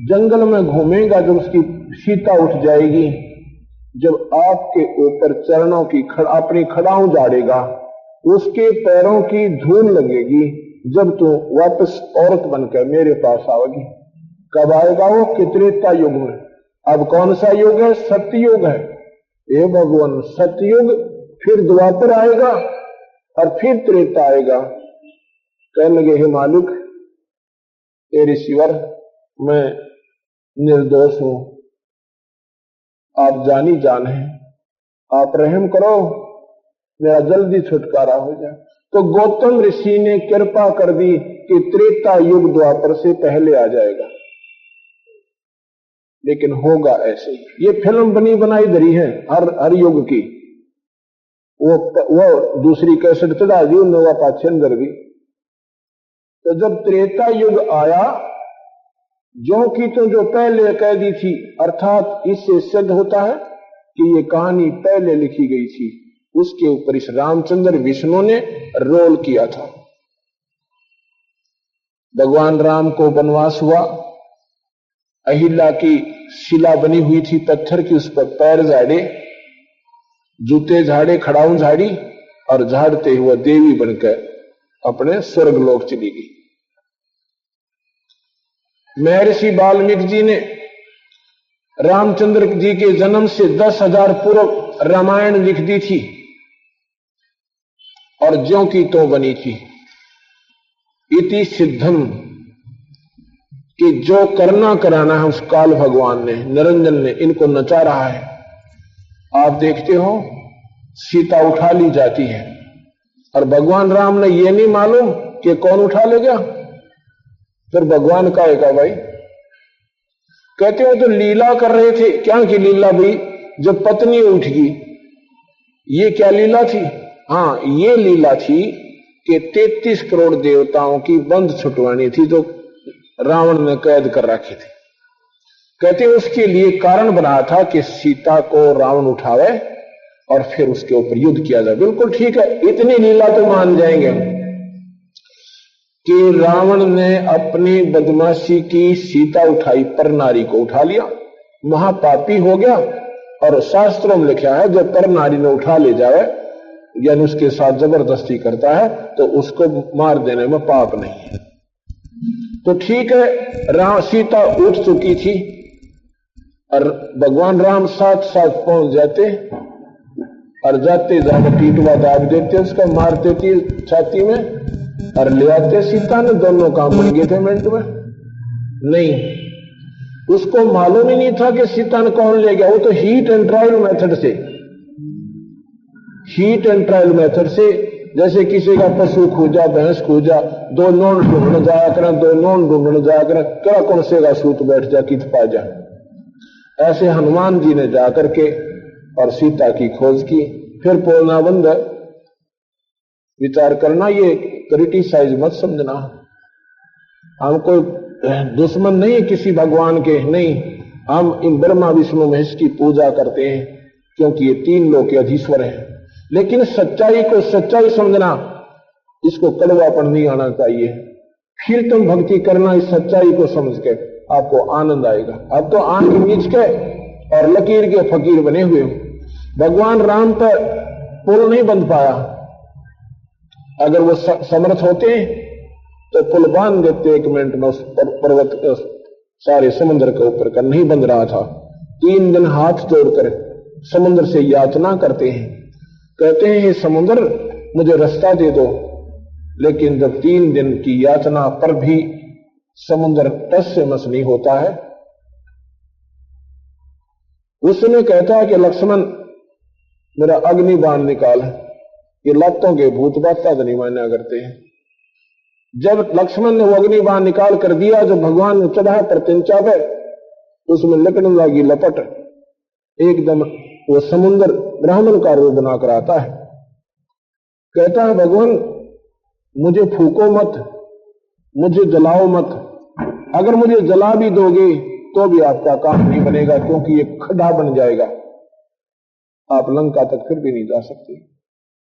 जंगल में घूमेगा, जब उसकी सीता उठ जाएगी, जब आपके ऊपर चरणों की अपनी खड़ाऊं झाड़ेगा, उसके पैरों की धूल लगेगी, जब तू वापस औरत बनकर मेरे पास आओगी। कब आएगा वो? त्रेता युग में। अब कौन सा युग है? सत्ययुग है। हे भगवान, सत्ययुग, फिर द्वापर आएगा और फिर त्रेता आएगा। कहने लगे हे मालिक, हे ऋषिवर, मैं निर्दोष हूं, आप जानी जान हैं, आप रहम करो, मेरा जल्दी छुटकारा हो जाए। तो गौतम ऋषि ने कृपा कर दी कि त्रेता युग द्वापर से पहले आ जाएगा। लेकिन होगा ऐसे ही। ये फिल्म बनी बनाई धरी है हर युग की। वो दूसरी कैसेट चढ़ा दी उन्होंने पाछे अंदर भी। तो जब त्रेता युग आया, जो की तो जो पहले कह दी थी, अर्थात इससे सिद्ध होता है कि ये कहानी पहले लिखी गई थी, उसके ऊपर इस रामचंद्र विष्णु ने रोल किया था। भगवान राम को वनवास हुआ। अहिल्या की शिला बनी हुई थी पत्थर की, उस पर पैर झाड़े, जूते झाड़े, खड़ाऊं झाड़ी और झाड़ते हुए देवी बनकर अपने स्वर्गलोक चली गई। महर्षि वाल्मीकि जी ने रामचंद्र जी के जन्म से 10,000 पूर्व रामायण लिख दी थी और ज्यों की त्यों बनी थी। इति सिद्धम कि जो करना कराना है उस काल भगवान ने, निरंजन ने इनको नचा रहा है। आप देखते हो सीता उठा ली जाती है और भगवान राम ने ये नहीं मालूम कि कौन उठा ले गया। फिर भगवान का एक भाई कहते हो तो लीला कर रहे थे। क्या की लीला भाई? जब पत्नी उठ गई, ये क्या लीला थी? हाँ, ये लीला थी कि 33 करोड़ देवताओं की बंद छुटवानी थी जो रावण ने कैद कर रखी थी। कहते हैं उसके लिए कारण बनाया था कि सीता को रावण उठावे और फिर उसके ऊपर युद्ध किया जाए। बिल्कुल ठीक है, इतनी लीला तो मान जाएंगे कि रावण ने अपनी बदमाशी की सीता उठाई, पर नारी को उठा लिया, महापापी हो गया। और शास्त्रों में लिखा है जो पर नारी ने उठा ले जाए यानी उसके साथ जबरदस्ती करता है तो उसको मार देने में पाप नहीं है। तो ठीक है, सीता उठ चुकी थी और भगवान राम साथ साथ पहुंच जाते और जाते जाते पीटवा दाब देते, उसका मार देती छाती में और ले आते सीता ने। दोनों काम बन गए थे मिनट में। नहीं, उसको मालूम ही नहीं था कि सीता ने कौन ले गया। वो तो हीट एंड ट्रायल मेथड से जैसे किसी का पशु खूजा, भैंस खूजा, 2 नोन ढूंढने जाया करें, 2 नोन ढूंढने जाया करें, क्या कौन से का सूत बैठ जा कित पा जा। ऐसे हनुमान जी ने जाकर के और सीता की खोज की। फिर बोलना बंद, विचार करना, ये क्रिटिसाइज मत समझना। हम कोई दुश्मन नहीं है किसी भगवान के, नहीं। हम इन ब्रह्मा विष्णु महेश की पूजा करते हैं क्योंकि ये 3 लोक के अधीश्वर हैं। लेकिन सच्चाई को सच्चाई समझना, इसको कड़वापन नहीं आना चाहिए। फिर तुम भक्ति करना इस सच्चाई को समझ के, आपको आनंद आएगा। अब तो आंख मीच के और लकीर के फकीर बने हुए हो। भगवान राम पर पुल नहीं बंध पाया। अगर वो समर्थ होते तो पुल बांध देते 1 मिनट में उस पर्वत सारे समुद्र के ऊपर का। नहीं बंध रहा था। 3 दिन हाथ जोड़कर समुद्र से याचना करते हैं, कहते हैं हे समुद्र मुझे रास्ता दे दो। लेकिन जब 3 दिन की याचना पर भी समुद्र टस से मस नहीं होता है, उसने कहता है कि लक्ष्मण मेरा अग्निबाण निकाल। ये लातों के भूत बाता तो नहीं मान्या करते हैं। जब लक्ष्मण ने वो अग्निबाण निकाल कर दिया, जब भगवान ने चढ़ा प्रत्यंचा पे, उसमें लकड़न लगी लपट, एकदम वो समुद्र ब्राह्मण का रूप बनाकर आता है। कहता है भगवान मुझे फूको मत, मुझे जलाओ मत। अगर मुझे जला भी दोगे तो भी आपका काम नहीं बनेगा क्योंकि ये खड्डा बन जाएगा, आप लंका तक फिर भी नहीं जा सकते।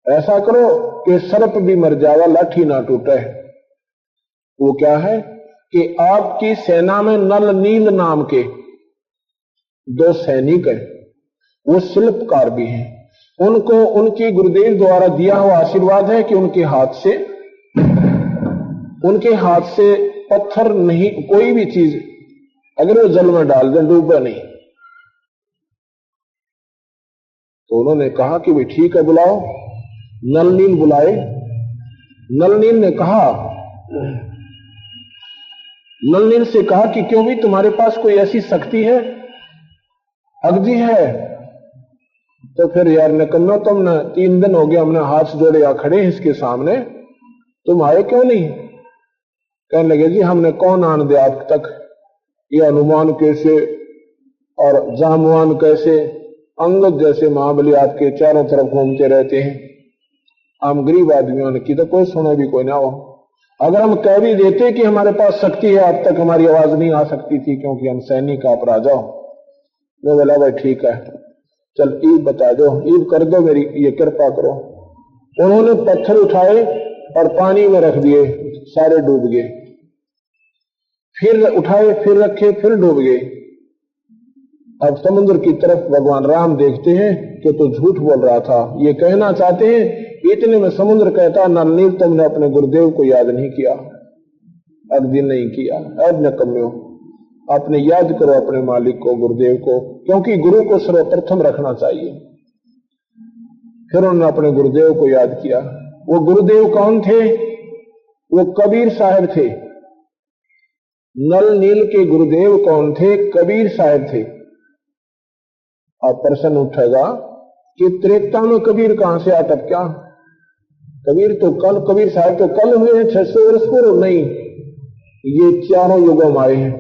ऐसा करो कि सर्प भी मर जाएगा, लाठी ना टूटे। वो क्या है कि आपकी सेना में नल नील नाम के 2 सैनिक हैं, वो शिल्पकार भी हैं। उनको उनकी गुरुदेव द्वारा दिया हुआ आशीर्वाद है कि उनके हाथ से पत्थर नहीं, कोई भी चीज अगर वो जल में डाल दे डूबे नहीं। तो उन्होंने कहा कि भाई ठीक है बुलाओ। नल नील बुलाए। नल नील ने कहा, नल नील से कहा कि क्यों भी तुम्हारे पास कोई ऐसी शक्ति है? अगजी है। तो फिर यार निकम्मा, तुमने 3 दिन हो गए हमने हाथ जोड़े या खड़े हैं इसके सामने, तुम आए क्यों नहीं? कहने लगे जी हमने कौन आन दे आप तक, ये हनुमान कैसे और जामवान कैसे, अंगद जैसे महाबली आपके चारों तरफ घूमते रहते हैं। हम गरीब आदमियों ने की तो कोई सुने भी कोई ना हो। अगर हम कह भी देते कि हमारे पास शक्ति है, अब तक हमारी आवाज नहीं आ सकती थी क्योंकि हम सैनिक आप राजा हो। वो बोला भाई ठीक है, चल ईब बता दो, ईब कर दो, मेरी ये कृपा करो। उन्होंने पत्थर उठाए और पानी में रख दिए, सारे डूब गए। फिर उठाए, फिर रखे, फिर डूब गए। अब समुद्र की तरफ भगवान राम देखते हैं कि तो झूठ बोल रहा था, ये कहना चाहते हैं। इतने में समुद्र कहता, नल नील तुमने अपने गुरुदेव को याद नहीं किया, अगदी नहीं किया, अब नकम्यो, अपने याद करो अपने मालिक को, गुरुदेव को, क्योंकि गुरु को सर्वप्रथम रखना चाहिए। फिर उन्होंने अपने गुरुदेव को याद किया। वो गुरुदेव कौन थे? वो कबीर साहब थे। नल नील के गुरुदेव कौन थे? कबीर साहब थे। अब प्रश्न उठेगा कि त्रेता में कबीर कहां से आता? क्या कबीर साहब तो कल हुए हैं, 600 वर्ष पूर्व? नहीं, ये चारों युगों में आए हैं।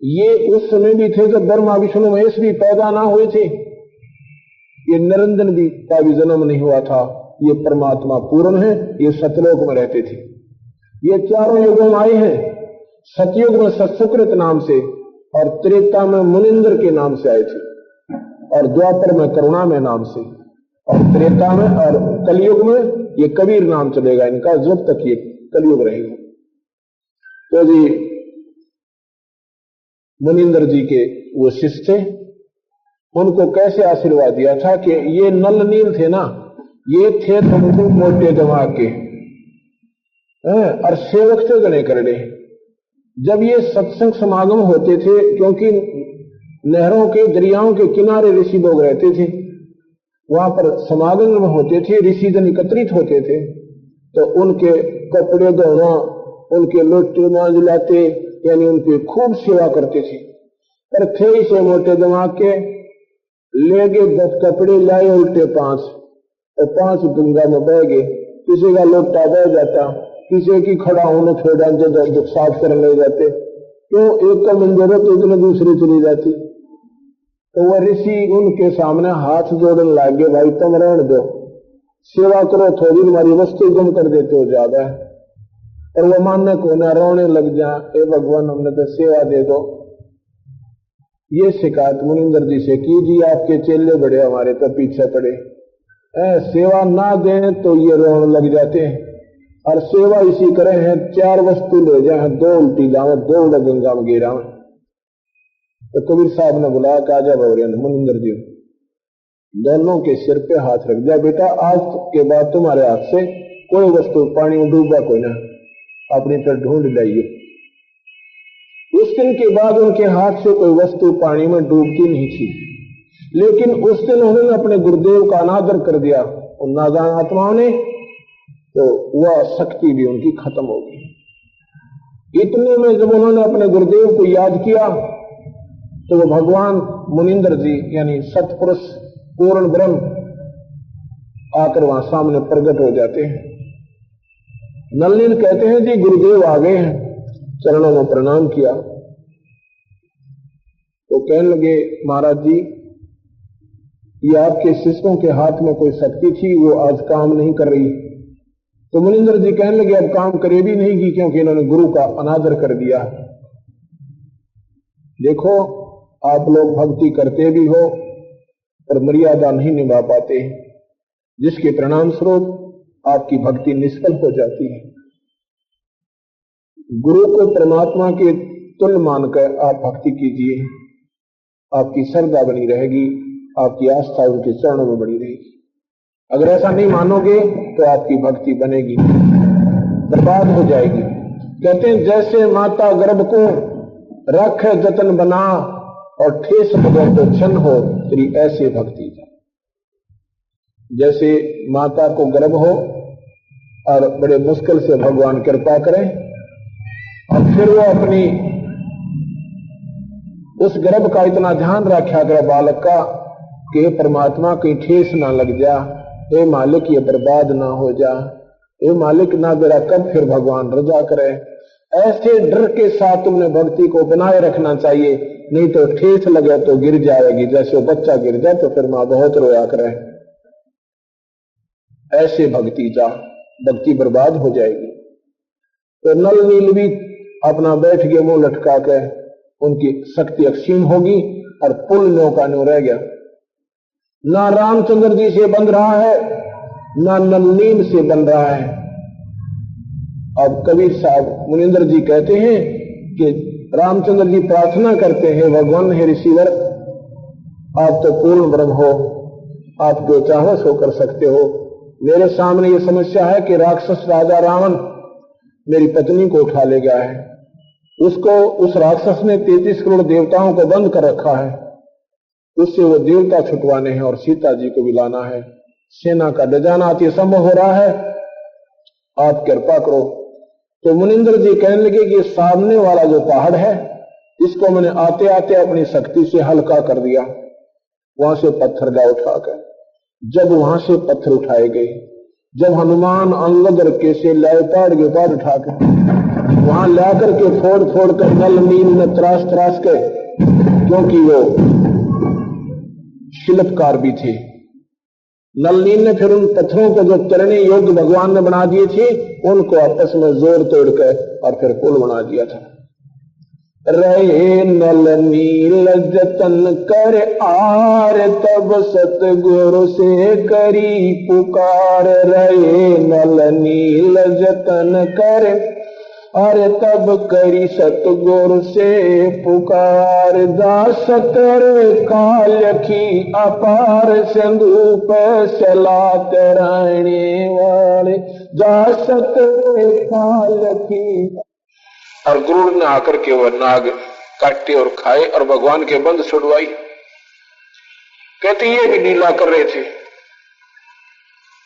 ये उस समय भी थे जब ब्रह्मा विष्णु महेश भी पैदा ना हुए थे। ये निरंजन भी का भी जन्म नहीं हुआ था। ये परमात्मा पूर्ण है, ये सतलोक में रहते थे। ये चारों युगों में आए हैं। सतयुग में सत्सुकृत नाम से, और त्रेता में मुनिंद्र के नाम से आए थे, और द्वापर में करुणा में नाम से, और त्रेता में और कलयुग में ये कबीर नाम चलेगा इनका, जब तक ये कलयुग रहेगा। तो जी मुनिंद्र जी के वो शिष्य थे, उनको कैसे आशीर्वाद दिया था कि ये नल नील थे ना, ये थे तुमको मोटे दिमाग के, और सेवक थे गणे करड़े। जब ये सत्संग समागम होते थे, क्योंकि नहरों के दरियाओं के किनारे ऋषि लोग रहते थे, वहां पर समागम होते थे, ऋषि जन एकत्रित होते थे, तो उनके कपड़े धोना, उनके लोटे मांझ लाते, यानी उनकी खूब सेवा करते थे। पर थे इसे मोटे दिमाग के, ले गए 10 कपड़े, लाए उल्टे 5, और 5 गंगा में बह गए। किसी का लोटा बह जाता, किसी की खड़ा होने छोड़ा जो साफ करने ले जाते, क्यों एक का मंजूर तो इतने दूसरी चली जाती। तो वह ऋषि उनके सामने हाथ जोड़ने लग गए, भाई तुम रहने दो, सेवा करो थोड़ी, हमारी वस्तु गुम कर देते हो ज्यादा है। और वो मानने को ना रोने लग जा, ए भगवान हमने तो सेवा दे दो। ये शिकायत मुनिंद्र जी से की जी, आपके चेले बड़े हमारे तो पीछे पड़े, सेवा ना दें तो ये रोने लग जाते हैं, और सेवा इसी करे हैं 4 वस्तु ले जाए, 2 उल्टी जाओ, 2 उड़ा गंगा में गिरा। तो कबीर साहब ने बुलाया, काजा भवरियन मुनिंद्र जी, दोनों के सिर पे हाथ रख दिया, बेटा आज के बाद तुम्हारे हाथ से कोई वस्तु पानी में डूबा कोई ना, अपनी तरफ ढूंढ लाइए। उस दिन के बाद उनके हाथ से कोई वस्तु पानी में डूबती नहीं थी। लेकिन उस दिन उन्होंने अपने गुरुदेव का अनादर कर दिया उन नादान आत्माओं ने, तो वह शक्ति भी उनकी खत्म हो गई। इतने में जब उन्होंने अपने गुरुदेव को याद किया, तो वो भगवान मुनिंद्र जी यानी सतपुरुष पूर्ण ब्रह्म आकर वहां सामने प्रकट हो जाते हैं। नलिन कहते हैं जी गुरुदेव आ गए हैं, चरणों में प्रणाम किया। तो कहने लगे, महाराज जी ये आपके शिष्यों के हाथ में कोई शक्ति थी, वो आज काम नहीं कर रही। तो मुनिंद्र जी कहने लगे, अब काम करे भी नहीं की, क्योंकि इन्होंने गुरु का अनादर कर दिया। देखो आप लोग भक्ति करते भी हो पर मर्यादा नहीं निभा पाते, जिसके परिणाम स्वरूप आपकी भक्ति निष्फल हो जाती है। गुरु को परमात्मा के तुल्य मानकर आप भक्ति कीजिए, आपकी श्रद्धा बनी रहेगी, आपकी आस्था उनके चरणों में बनी रहेगी। अगर ऐसा नहीं मानोगे तो आपकी भक्ति बनेगी, बर्बाद हो जाएगी। कहते हैं जैसे माता गर्भ को रख जतन बना और ठेस बगैर तो क्षण हो तेरी ऐसे भक्ति। जैसे माता को गर्भ हो और बड़े मुश्किल से भगवान कृपा करें, और फिर वो अपनी उस गर्भ का इतना ध्यान रखा करे बालक का कि परमात्मा कहीं ठेस ना लग जा, हे मालिक ये बर्बाद ना हो जा, हे मालिक ना मेरा कब फिर भगवान रजा करे। ऐसे डर के साथ तुमने भक्ति को बनाए रखना चाहिए, नहीं तो ठेस लगे तो गिर जाएगी। जैसे वो बच्चा गिर जाए तो फिर मां बहुत रोया करे। ऐसे भक्ति जा, भक्ति बर्बाद हो जाएगी। तो नल नील भी अपना बैठ गए मुंह लटका के, उनकी शक्ति अक्षीण होगी और पुल नौका न्यू रह गया। ना रामचंद्र जी से बन रहा है, ना नलनील से बन रहा है। अब कबीर साहब मुनिंद्र जी कहते हैं कि रामचंद्र जी प्रार्थना करते हैं, भगवान हे रिसीवर, आप तो पूर्ण ब्रह्म हो, आप जो चाहो सो कर सकते हो। मेरे सामने ये समस्या है कि राक्षस राजा रावण मेरी पत्नी को उठा ले गया है। उसको, उस राक्षस ने 33 करोड़ देवताओं को बंद कर रखा है। उससे वो देवता छुटवाने हैं और सीता जी को भी लाना है। सेना का डजाना अति संभव हो रहा है, आप कृपा करो। तो मुनिंद्र जी कहने लगे कि सामने वाला जो पहाड़ है, इसको मैंने आते आते अपनी शक्ति से हल्का कर दिया। वहां से पत्थर ला उठाकर, जब वहां से पत्थर उठाए गए, जब हनुमान अंगद और केसे लेपाड़ के पाड़ उठाकर वहां लाकर के फोड़ फोड़ कर नल नील में त्रास त्रास के, क्योंकि वो शिल्पकार भी थे, नल नील ने फिर उन पत्थरों को जो तैरने योग्य भगवान ने बना दिए थे, उनको आपस में जोड़ तोड़कर और फिर पुल बना दिया था। रहे नल नील जतन कर आर, तब सतगुरु से करी पुकार। रहे नल नील जतन कर अरे तब करी सतगुरु से पुकार। दास कर काल की अपार, सिंधु पे चलात रहने वाले। दास कर काल की, और गुरु ने आकर के वह नाग काटे और खाए और भगवान के बंद छुड़वाई। कहते ये भी लीला कर रहे थे,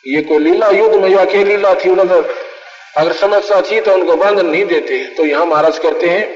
ये कोई लीला युद्ध मैया की लीला थी। उन्होंने अगर समस्या थी तो उनको बंद नहीं देते। तो यहां महाराज कहते हैं